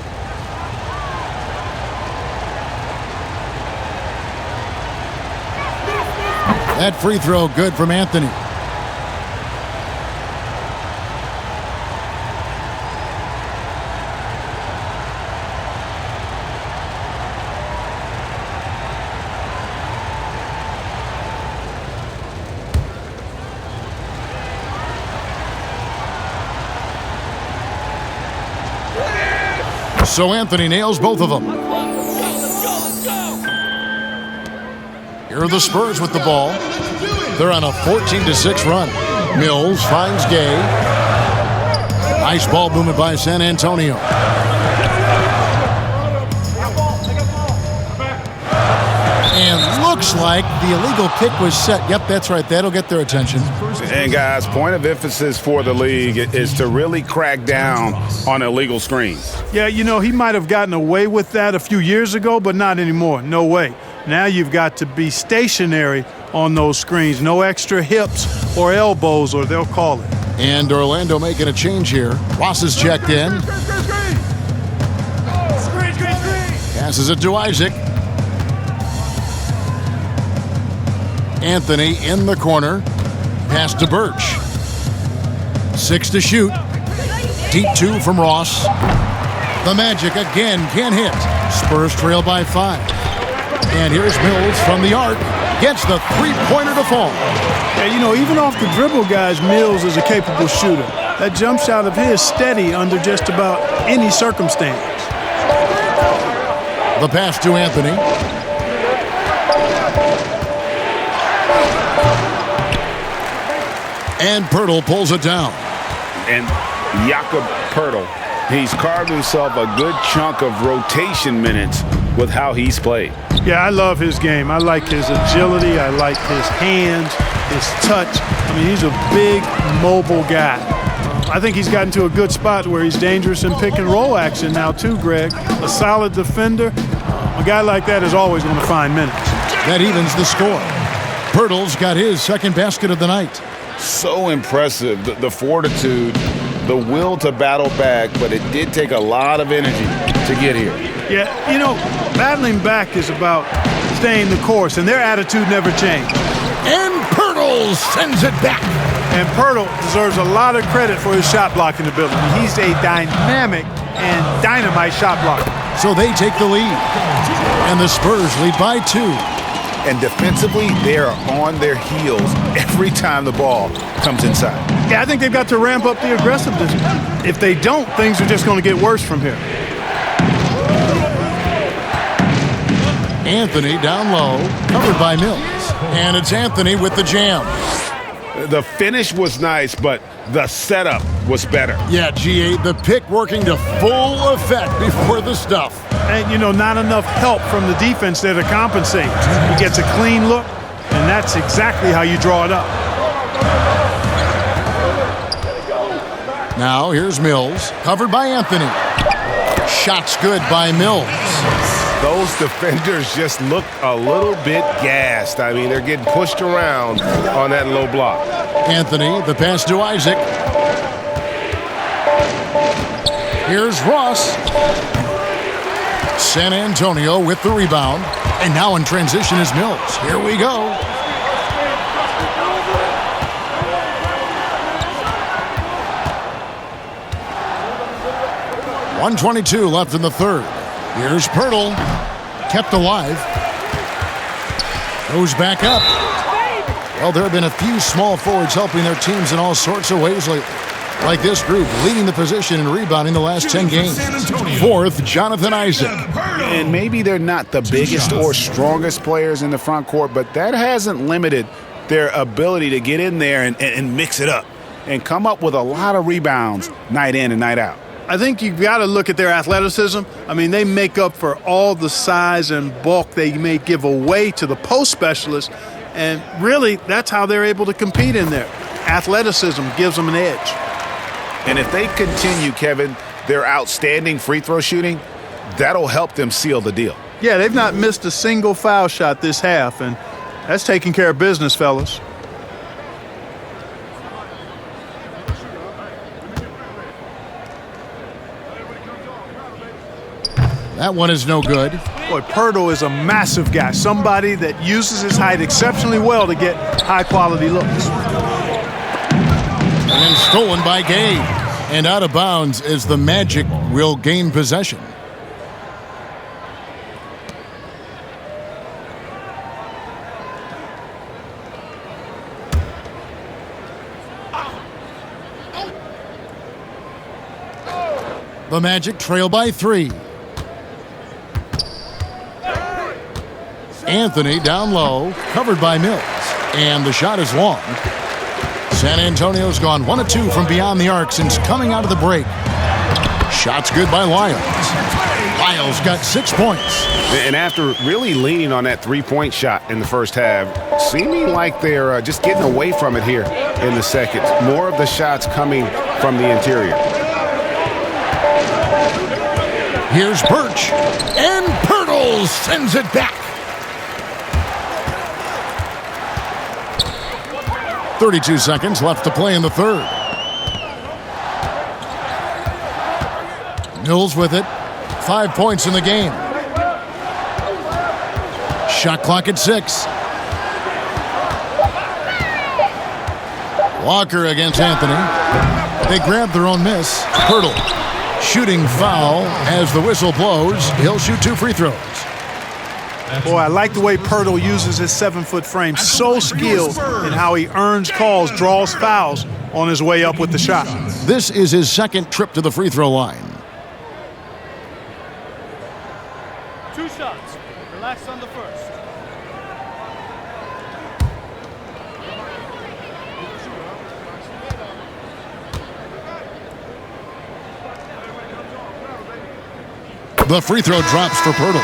That free throw good from Anthony. So Anthony nails both of them. Here are the Spurs with the ball. They're on a 14-6 run. Mills finds Gay. Nice ball movement by San Antonio. And looks like the illegal kick was set. Yep, that's right. That'll get their attention. And guys, point of emphasis for the league is to really crack down on illegal screens. Yeah, you know, he might have gotten away with that a few years ago, but not anymore. No way. Now you've got to be stationary on those screens. No extra hips or elbows, or they'll call it. And Orlando making a change here. Ross is checked in. Passes it to Isaac. Anthony in the corner. Pass to Birch. 6 to shoot. Deep 2 from Ross. The Magic again can't hit. Spurs trail by 5. And here's Mills from the arc. Gets the three-pointer to fall. Yeah, you know, even off the dribble, guys, Mills is a capable shooter. That jump shot of his steady under just about any circumstance. The pass to Anthony. And Pirtle pulls it down. And Jakob Pirtle He's carved himself a good chunk of rotation minutes with how he's played. Yeah, I love his game. I like his agility. I like his hands, his touch. I mean, he's a big, mobile guy. I think he's gotten to a good spot where he's dangerous in pick and roll action now too, Greg. A solid defender. A guy like that is always going to find minutes. That evens the score. Pirtle's got his second basket of the night. So impressive, the fortitude, the will to battle back, but it did take a lot of energy to get here. Yeah, you know, battling back is about staying the course, and their attitude never changed. And Pirtle sends it back. And Pirtle deserves a lot of credit for his shot blocking ability. He's a dynamic and dynamite shot blocker. So they take the lead. And the Spurs lead by 2. And defensively, they are on their heels every time the ball comes inside. Yeah, I think they've got to ramp up the aggressiveness. If they don't, things are just going to get worse from here. Anthony down low, covered by Mills. And it's Anthony with the jam. The finish was nice, but the setup was better. Yeah, G8, the pick working to full effect before the stuff. And, you know, not enough help from the defense there to compensate. He gets a clean look, and that's exactly how you draw it up. Now here's Mills, covered by Anthony. Shot's good by Mills. Those defenders just look a little bit gassed. I mean, they're getting pushed around on that low block. Anthony, the pass to Isaac. Here's Ross. San Antonio with the rebound. And now in transition is Mills. Here we go. .122 left in the third. Here's Pirtle, kept alive, goes back up. Well, there have been a few small forwards helping their teams in all sorts of ways like this group, leading the position and rebounding the last 10 games. Fourth, Jonathan Isaac. And maybe they're not the biggest or strongest players in the front court, but that hasn't limited their ability to get in there and mix it up and come up with a lot of rebounds night in and night out. I think you've got to look at their athleticism. I mean, they make up for all the size and bulk they may give away to the post specialists, and really, that's how they're able to compete in there. Athleticism gives them an edge. And if they continue, Kevin, their outstanding free throw shooting, that'll help them seal the deal. Yeah, they've not missed a single foul shot this half, and that's taking care of business, fellas. That one is no good. Boy, Pirtle is a massive guy, somebody that uses his height exceptionally well to get high-quality looks. And then stolen by Gay. And out of bounds as the Magic will gain possession. The Magic trail by 3. Anthony down low, covered by Mills. And the shot is long. San Antonio's gone 1 of 2 from beyond the arc since coming out of the break. Shot's good by Lyles. Lyles got 6 points. And after really leaning on that three-point shot in the first half, seeming like they're just getting away from it here in the second. More of the shots coming from the interior. Here's Birch. And Pirtle sends it back. 32 seconds left to play in the third. Mills with it. 5 points in the game. Shot clock at 6. Walker against Anthony. They grab their own miss. Pirtle. Shooting foul as the whistle blows. He'll shoot 2 free throws. Boy, I like the way Pirtle uses his 7-foot frame. So skilled in how he earns calls, draws fouls on his way up with the shot. This is his second trip to the free throw line. 2 shots. Relax on the first. The free throw drops for Pirtle.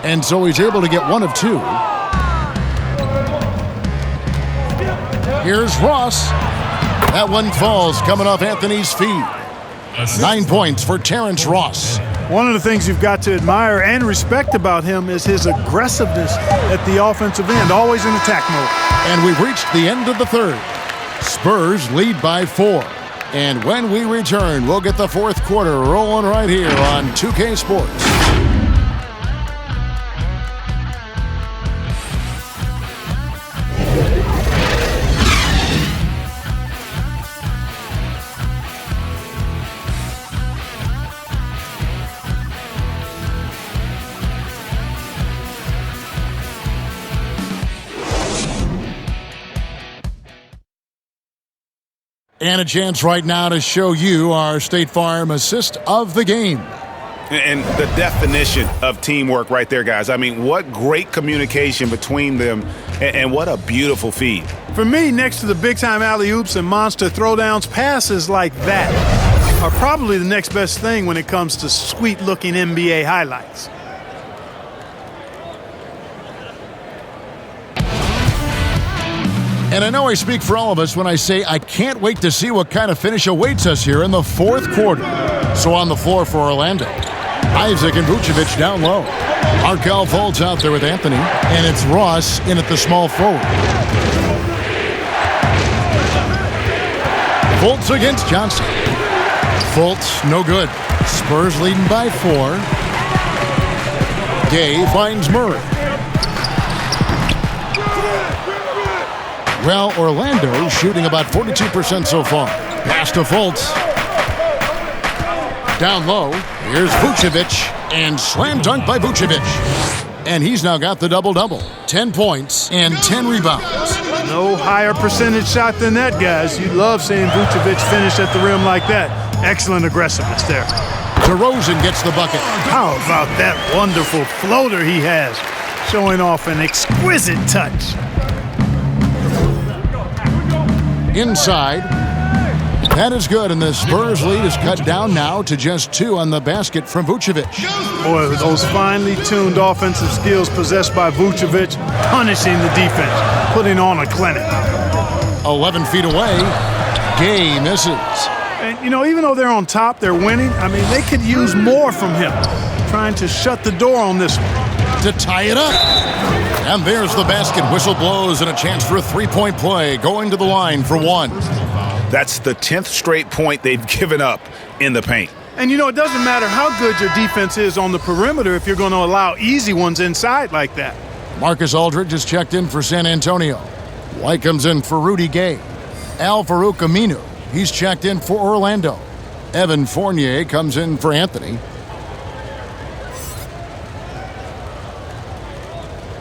And so he's able to get one of two. Here's Ross. That one falls coming off Anthony's feet. 9 points for Terrence Ross. One of the things you've got to admire and respect about him is his aggressiveness at the offensive end, always in attack mode. And we've reached the end of the third. Spurs lead by 4. And when we return, we'll get the fourth quarter rolling right here on 2K Sports. And a chance right now to show you our State Farm assist of the game. And the definition of teamwork right there, guys. I mean, what great communication between them, and what a beautiful feed. For me, next to the big-time alley-oops and monster throwdowns, passes like that are probably the next best thing when it comes to sweet-looking NBA highlights. And I know I speak for all of us when I say I can't wait to see what kind of finish awaits us here in the fourth quarter. So on the floor for Orlando, Isaac and Vucevic down low. Markelle Fultz out there with Anthony, and it's Ross in at the small forward. Fultz against Johnson. Fultz, no good. Spurs leading by 4. Gay finds Murray. Well, Orlando shooting about 42% so far. Pass to Fultz. Down low, here's Vucevic, and slam dunk by Vucevic. And he's now got the double-double. 10 points and 10 rebounds. No higher percentage shot than that, guys. You love seeing Vucevic finish at the rim like that. Excellent aggressiveness there. DeRozan gets the bucket. How about that wonderful floater he has, showing off an exquisite touch. Inside. That is good, and the Spurs lead is cut down now to just 2 on the basket from Vucevic. Boy, those finely tuned offensive skills possessed by Vucevic, punishing the defense, putting on a clinic. 11 feet away. Gay misses. And, you know, even though they're on top, they're winning. I mean, they could use more from him, trying to shut the door on this one. To tie it up. And there's the basket. Whistle blows and a chance for a three-point play. Going to the line for 1. That's the 10th straight point they've given up in the paint. And, you know, it doesn't matter how good your defense is on the perimeter if you're going to allow easy ones inside like that. Marcus Aldridge is checked in for San Antonio. White comes in for Rudy Gay. Al-Farouq Aminu, he's checked in for Orlando. Evan Fournier comes in for Anthony.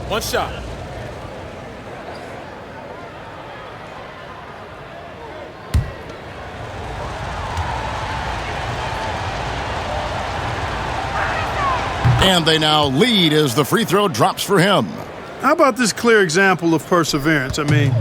One shot. And they now lead as the free throw drops for him. How about this clear example of perseverance? I mean,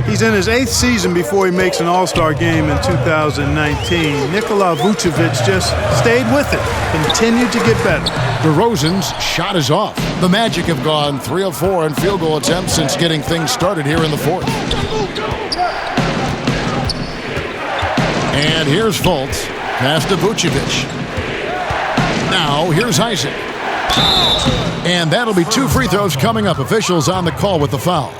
he's in his 8th season before he makes an All-Star game in 2019. Nikola Vucevic just stayed with it, continued to get better. DeRozan's shot is off. The Magic have gone 3 of 4 in field goal attempts since getting things started here in the fourth. And here's Fultz. Pass to Vucevic. Now here's Isaac. And that'll be 2 free throws coming up. Officials on the call with the foul.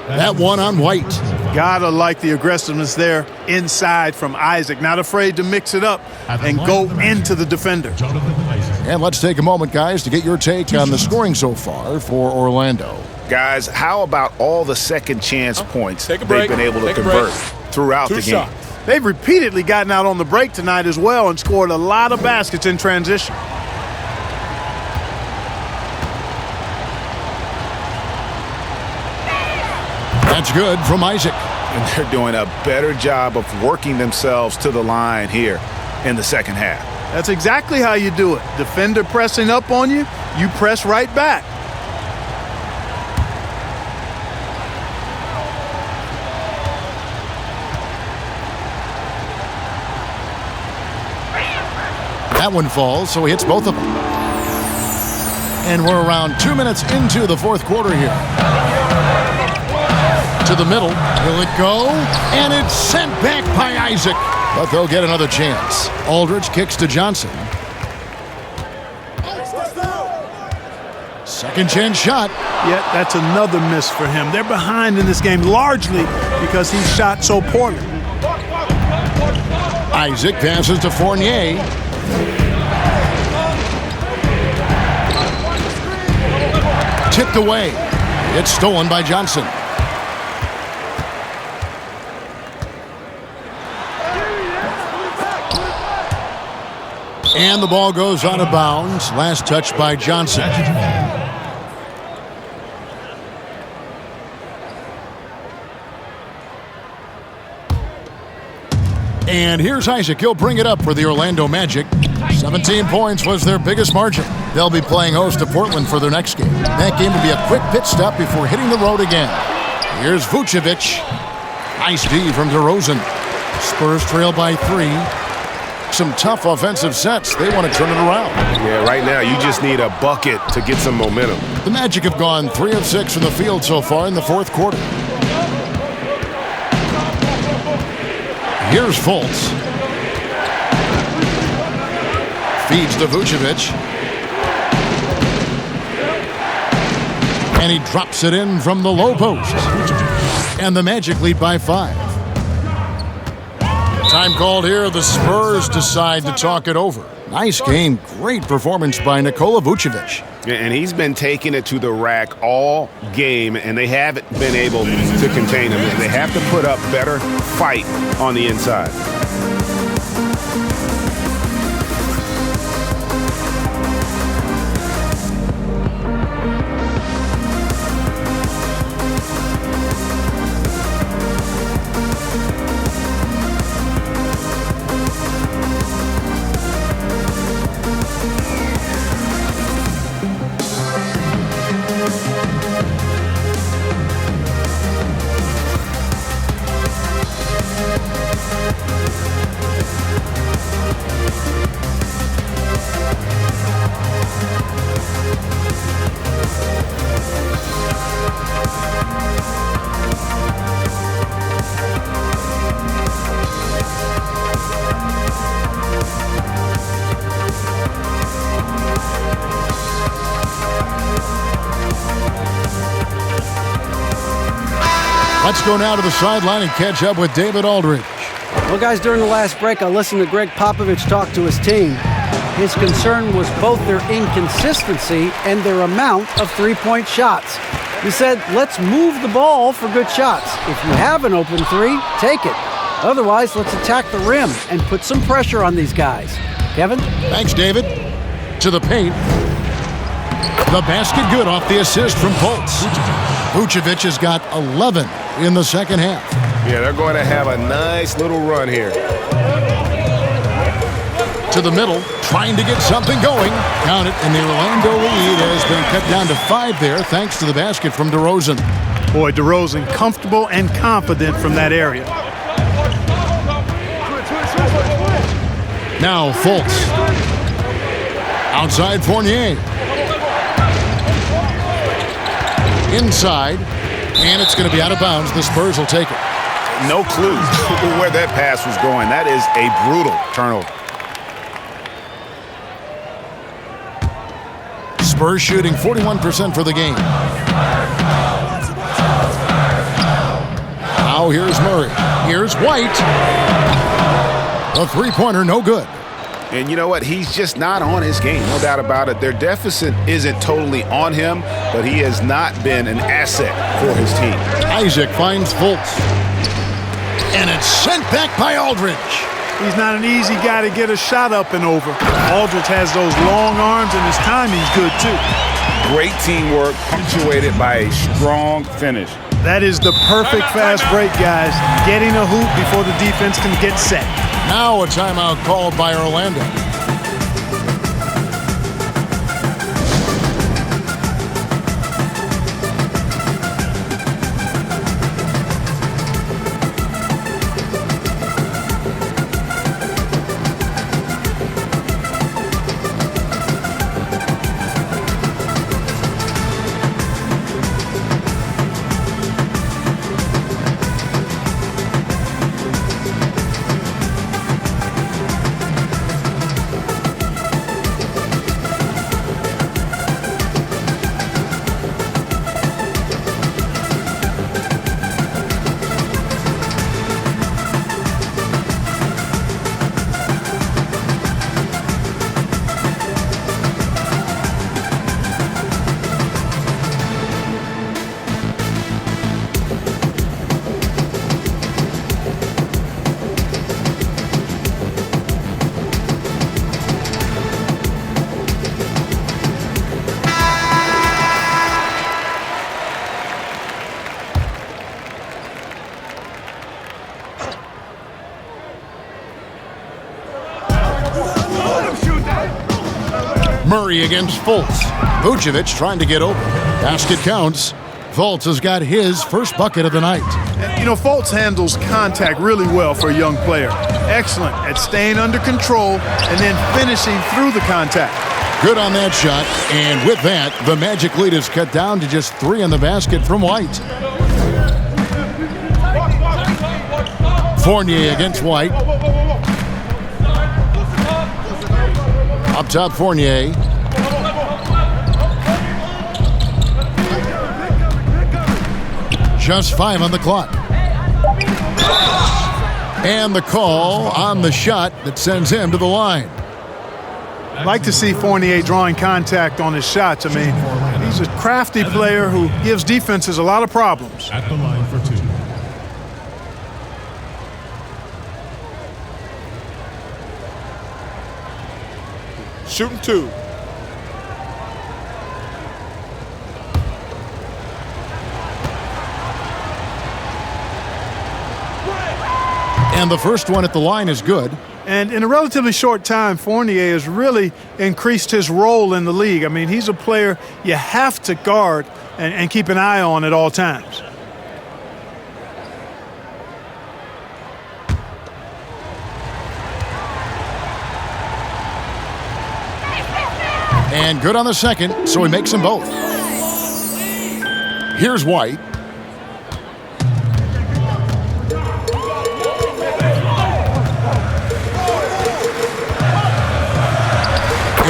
That one on White. Gotta like the aggressiveness there inside from Isaac. Not afraid to mix it up and go into the defender. And let's take a moment, guys, to get your take on the scoring so far for Orlando. Guys, how about all the second chance points they've been able to Take a convert break. throughout the game? Shots. They've repeatedly gotten out on the break tonight as well and scored a lot of baskets in transition. That's good from Isaac. And they're doing a better job of working themselves to the line here in the second half. That's exactly how you do it. Defender pressing up on you, you press right back. That one falls, so he hits both of them. And we're around 2 minutes into the fourth quarter here. To the middle. Will it go? And it's sent back by Isaac. But they'll get another chance. Aldridge kicks to Johnson. Second chance shot. Yet that's another miss for him. They're behind in this game largely because he shot so poorly. Isaac passes to Fournier. Tipped away. It's stolen by Johnson. And the ball goes out of bounds. Last touch by Johnson. And here's Isaac. He'll bring it up for the Orlando Magic. 17 points was their biggest margin. They'll be playing host to Portland for their next game. That game will be a quick pit stop before hitting the road again. Here's Vucevic. Nice D from DeRozan. Spurs trail by 3. Some tough offensive sets. They want to turn it around. Yeah, right now you just need a bucket to get some momentum. The Magic have gone 3 of 6 from the field so far in the fourth quarter. Here's Fultz. Feeds to Vucevic. And he drops it in from the low post. And the Magic lead by 5. Time called here. The Spurs decide to talk it over. Nice game. Great performance by Nikola Vucevic. And he's been taking it to the rack all game, and they haven't been able to contain him. They have to put up better fight on the inside. Let's go now to the sideline and catch up with David Aldridge. Well, guys, during the last break, I listened to Greg Popovich talk to his team. His concern was both their inconsistency and their amount of three-point shots. He said, let's move the ball for good shots. If you have an open three, take it. Otherwise, let's attack the rim and put some pressure on these guys. Kevin? Thanks, David. To the paint. The basket good off the assist from Fultz. Vucevic has got 11 in the second half. Yeah, they're going to have a nice little run here. To the middle, trying to get something going. Count it, and the Orlando lead has been cut down to 5 there thanks to the basket from DeRozan. Boy, DeRozan comfortable and confident from that area. Now Fultz. Outside Fournier. Inside, and it's going to be out of bounds. The Spurs will take it. No clue where that pass was going. That is a brutal turnover. Spurs shooting 41% for the game. Now here's Murray. Here's White. The three-pointer, no good. And you know what? He's just not on his game, no doubt about it. Their deficit isn't totally on him, but he has not been an asset for his team. Isaac finds Fultz. And it's sent back by Aldridge. He's not an easy guy to get a shot up and over. Aldridge has those long arms, and his timing's good, too. Great teamwork, punctuated by a strong finish. That is the perfect fast break, guys. Getting a hoop before the defense can get set. Now a timeout called by Orlando. Murray against Fultz. Vucevic trying to get open. Basket counts. Fultz has got his first bucket of the night. You know, Fultz handles contact really well for a young player. Excellent at staying under control and then finishing through the contact. Good on that shot. And with that, the Magic lead is cut down to just 3 in the basket from White. Fournier against White. Up top, Fournier. Just 5 on the clock. And the call on the shot that sends him to the line. I'd like to see Fournier drawing contact on his shots. I mean, he's a crafty player who gives defenses a lot of problems. At the line for 2. Shooting 2. And the first one at the line is good. And in a relatively short time, Fournier has really increased his role in the league. I mean, he's a player you have to guard and keep an eye on at all times. And good on the second, so he makes them both. Here's White.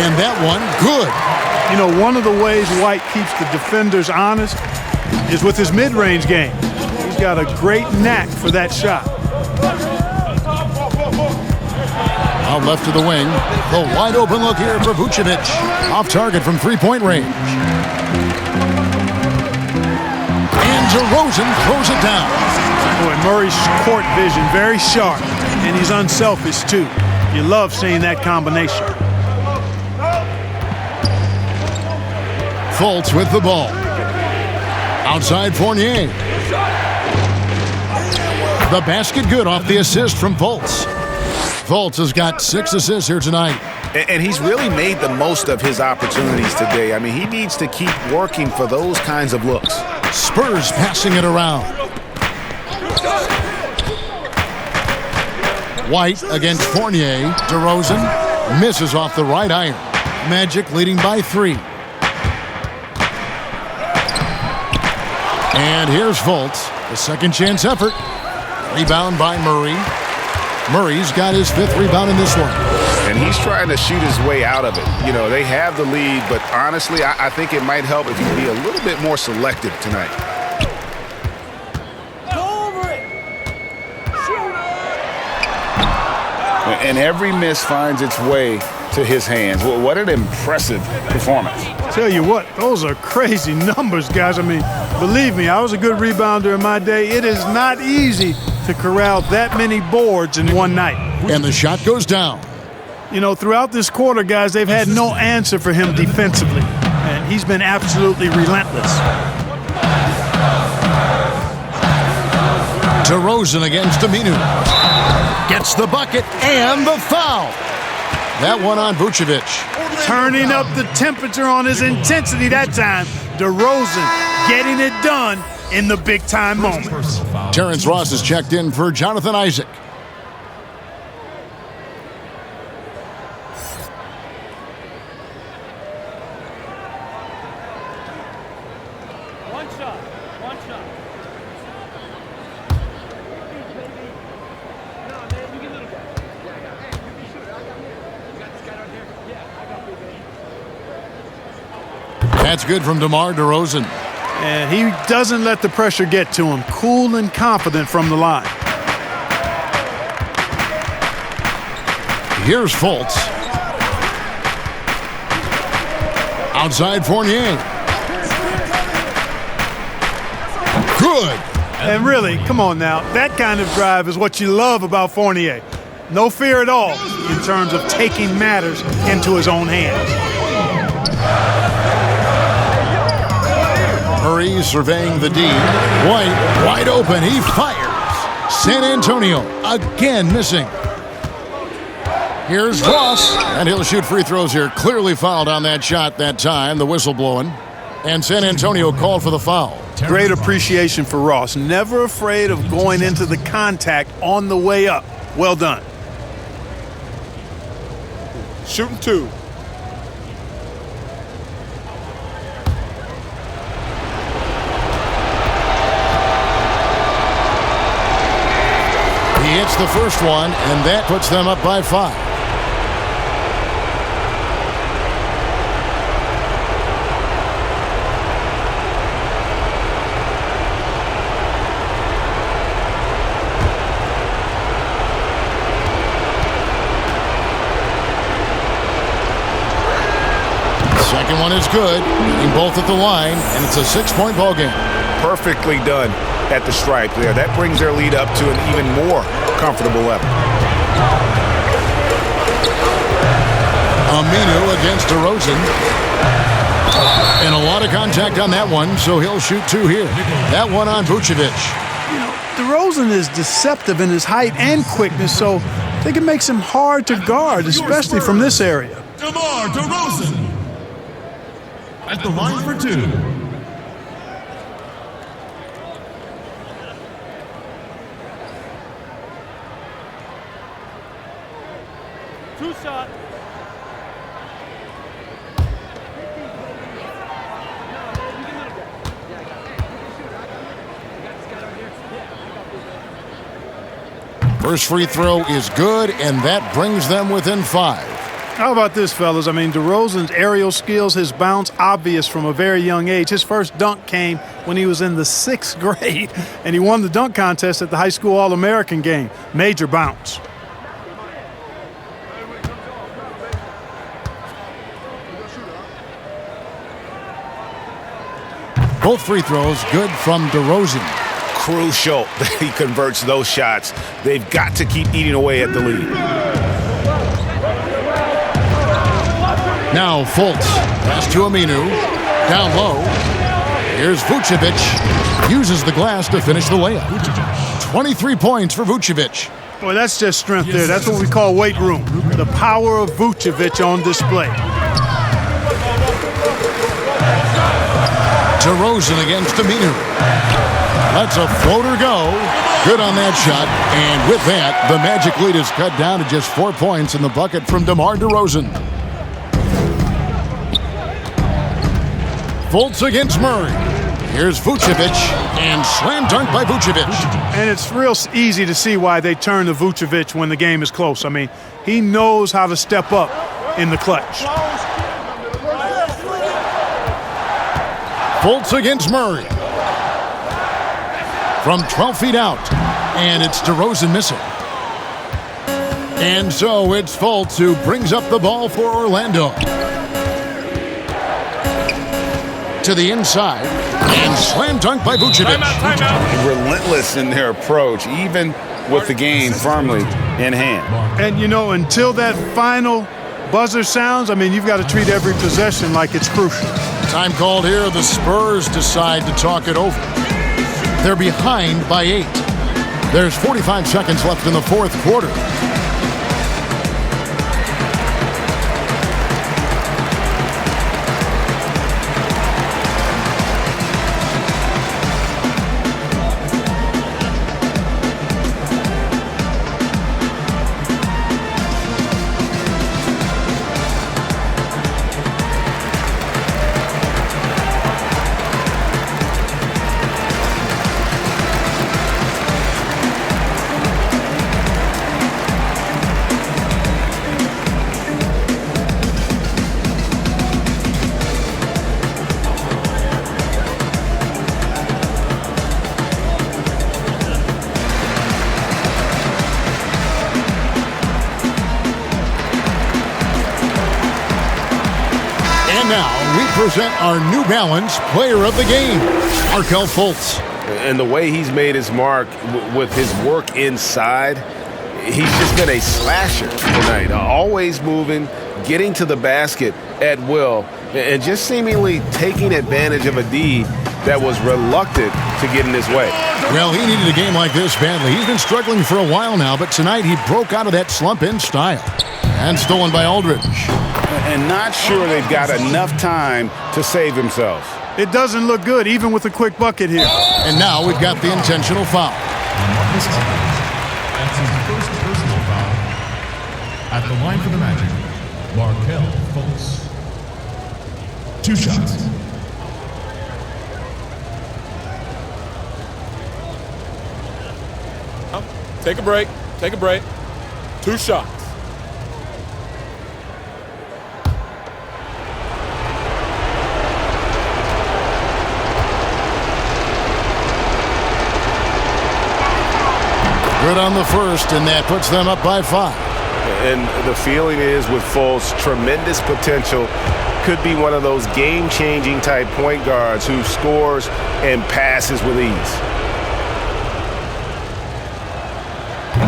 And that one, good. You know, one of the ways White keeps the defenders honest is with his mid-range game. He's got a great knack for that shot. Out left to the wing. The wide open look here for Vucevic. Off target from three-point range. And DeRozan throws it down. Boy, Murray's court vision very sharp, and he's unselfish too. You love seeing that combination. Fultz with the ball. Outside Fournier. The basket good off the assist from Fultz. Fultz has got 6 assists here tonight. And he's really made the most of his opportunities today. I mean, he needs to keep working for those kinds of looks. Spurs passing it around. White against Fournier. DeRozan misses off the right iron. Magic leading by 3. And here's Fultz, the second chance effort. Rebound by Murray. Murray's got his 5th rebound in this one. And he's trying to shoot his way out of it. You know, they have the lead, but honestly, I think it might help if he be a little bit more selective tonight. Go over it. Shoot. And every miss finds its way to his hands. Well, what an impressive performance. Tell you what, those are crazy numbers, guys. I mean, believe me, I was a good rebounder in my day. It is not easy to corral that many boards in one night. And the shot goes down. You know, throughout this quarter, guys, they've had no answer for him defensively. And he's been absolutely relentless. DeRozan against Aminu. Gets the bucket and the foul. That one on Vucevic. Turning up the temperature on his intensity that time. DeRozan getting it done in the big-time moments. Terrence Ross is checked in for Jonathan Isaac. That's good from DeMar DeRozan. And he doesn't let the pressure get to him. Cool and confident from the line. Here's Fultz. Outside Fournier. Good. And really, come on now, that kind of drive is what you love about Fournier. No fear at all in terms of taking matters into his own hands. Murray surveying the D. White wide open. He fires. San Antonio again missing. Here's Ross, and he'll shoot free throws here. Clearly fouled on that shot that time. The whistle blowing. And San Antonio called for the foul. Great appreciation for Ross. Never afraid of going into the contact on the way up. Well done. Shooting 2. He hits the first one, and that puts them up by 5. Second one is good, hitting both at the line, and it's a 6-point ball game. Perfectly done at the stripe there. That brings their lead up to an even more comfortable level. Aminu against DeRozan. And a lot of contact on that one, so he'll shoot 2 here. That one on Vucevic. You know, DeRozan is deceptive in his height and quickness, so I think it makes him hard to guard, especially from this area. DeMar DeRozan at the line for 2. Shot. First free throw is good, and that brings them within 5. How about this, fellas? I mean, DeRozan's aerial skills, his bounce, obvious from a very young age. His first dunk came when he was in the 6th grade, and he won the dunk contest at the high school All-American game. Major bounce. Both free throws good from DeRozan. Crucial that he converts those shots. They've got to keep eating away at the lead. Now Fultz. Pass to Aminu. Down low. Here's Vucevic. Uses the glass to finish the layup. 23 points for Vucevic. Boy, that's just strength there. That's what we call weight room. The power of Vucevic on display. DeRozan against Aminu. Lets a floater go. Good on that shot. And with that, the Magic lead is cut down to just 4 points in the bucket from DeMar DeRozan. Fultz against Murray. Here's Vucevic, and slam dunk by Vucevic. And it's real easy to see why they turn to Vucevic when the game is close. I mean, he knows how to step up in the clutch. Fultz against Murray. From 12 feet out, and it's DeRozan missing. And so it's Fultz who brings up the ball for Orlando. To the inside, and slam dunk by Vucevic. Relentless in their approach, even with the game firmly in hand. And, you know, until that final buzzer sounds, I mean, you've got to treat every possession like it's crucial. Time called here. The Spurs decide to talk it over. They're behind by 8. There's 45 seconds left in the fourth quarter. Now we present our New Balance Player of the Game, Markelle Fultz. And the way he's made his mark with his work inside, he's just been a slasher tonight. Always moving, getting to the basket at will, and just seemingly taking advantage of a D that was reluctant to get in his way. Well, he needed a game like this badly. He's been struggling for a while now, but tonight he broke out of that slump in style. And stolen by Aldridge. And not sure they've got enough time to save themselves. It doesn't look good, even with a quick bucket here. And now we've got the intentional foul. That's his first personal foul. At the line for the Magic, Markelle Fultz. 2 shots. Take a break. Take a break. 2 shots. Good on the first, and that puts them up by 5. And the feeling is with Fultz, tremendous potential. Could be one of those game-changing type point guards who scores and passes with ease.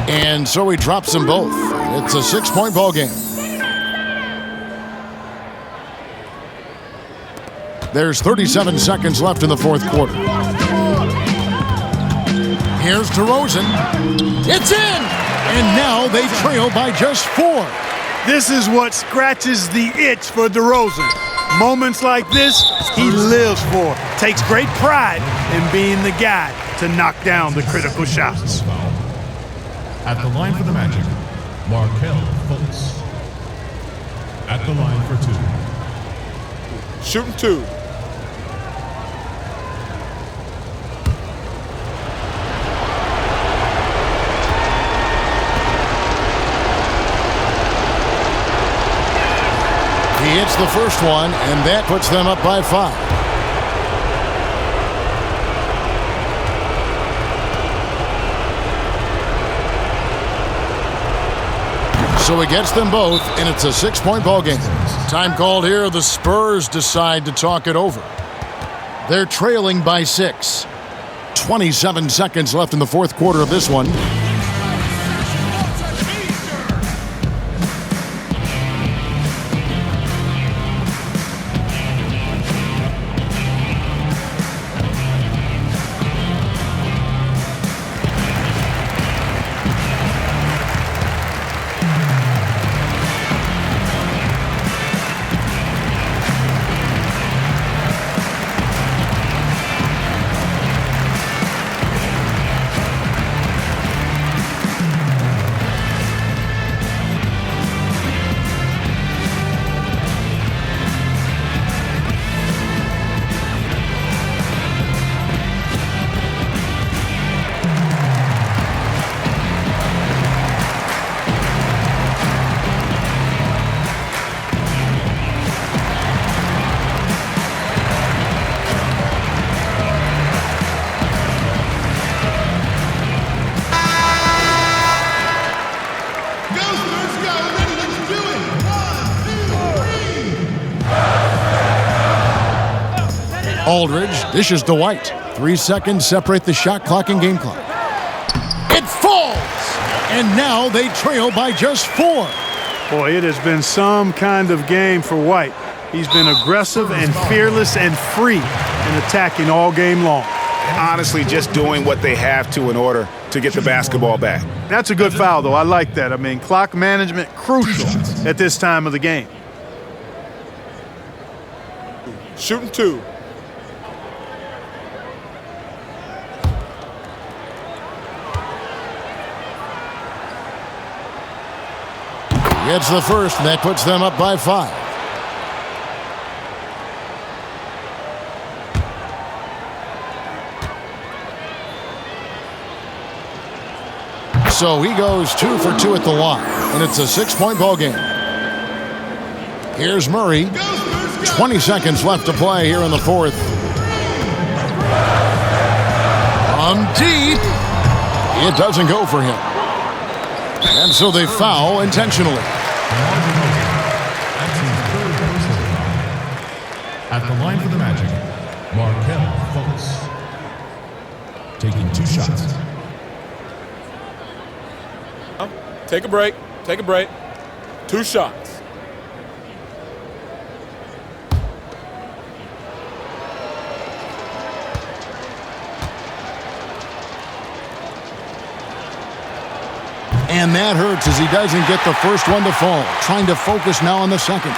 And so he drops them both. It's a 6-point ball game. There's 37 seconds left in the fourth quarter. Here's DeRozan. It's in! And now they trail by just 4. This is what scratches the itch for DeRozan. Moments like this, he lives for. Takes great pride in being the guy to knock down the critical shots. At the line for the Magic, Markelle Fultz. At the line for 2. Shooting 2. He hits the first one, and that puts them up by 5. So he gets them both, and it's a 6-point ball game. Time called here. The Spurs decide to talk it over. They're trailing by 6. 27 seconds left in the fourth quarter of this one. Aldridge dishes to White. 3 seconds separate the shot clock and game clock. It falls! And now they trail by just 4. Boy, it has been some kind of game for White. He's been aggressive and fearless and free in attacking all game long. Honestly, just doing what they have to in order to get the basketball back. That's a good foul, though. I like that. I mean, clock management crucial at this time of the game. Shooting 2. Gets the first, and that puts them up by 5. So he goes 2 for 2 at the line, and it's a 6-point ball game. Here's Murray. 20 seconds left to play here in the fourth. From deep. It doesn't go for him. And so they foul intentionally. At the line for the Magic, Markel Fultz. Taking 2 shots. Take a break. Take a break. 2 shots. And that hurts as he doesn't get the first one to fall. Trying to focus now on the seconds.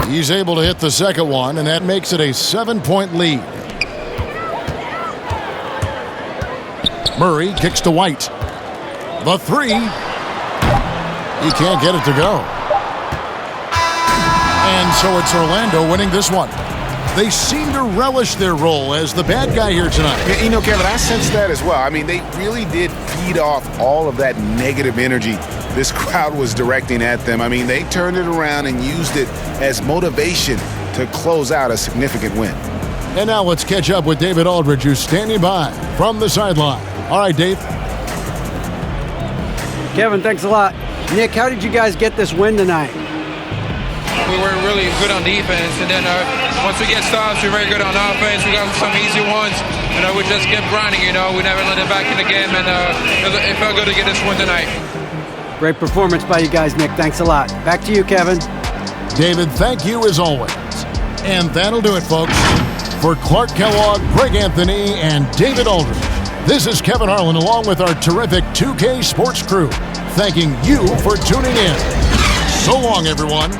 He's able to hit the second one, and that makes it a 7-point lead. Murray kicks to White. The 3. He can't get it to go. And so it's Orlando winning this one. They seem to relish their role as the bad guy here tonight. You know, Kevin, I sense that as well. I mean, they really did feed off all of that negative energy this crowd was directing at them. I mean, they turned it around and used it as motivation to close out a significant win. And now let's catch up with David Aldridge, who's standing by from the sideline. All right, Dave. Kevin, thanks a lot. Nick, how did you guys get this win tonight? We were really good on defense, and then once we get stops, we're very good on offense. We got some easy ones, and we just kept grinding, We never let it back in the game, and it felt good to get this win tonight. Great performance by you guys, Nick. Thanks a lot. Back to you, Kevin. David, thank you as always. And that'll do it, folks. For Clark Kellogg, Greg Anthony, and David Aldridge, this is Kevin Harlan along with our terrific 2K Sports crew, thanking you for tuning in. So long, everyone.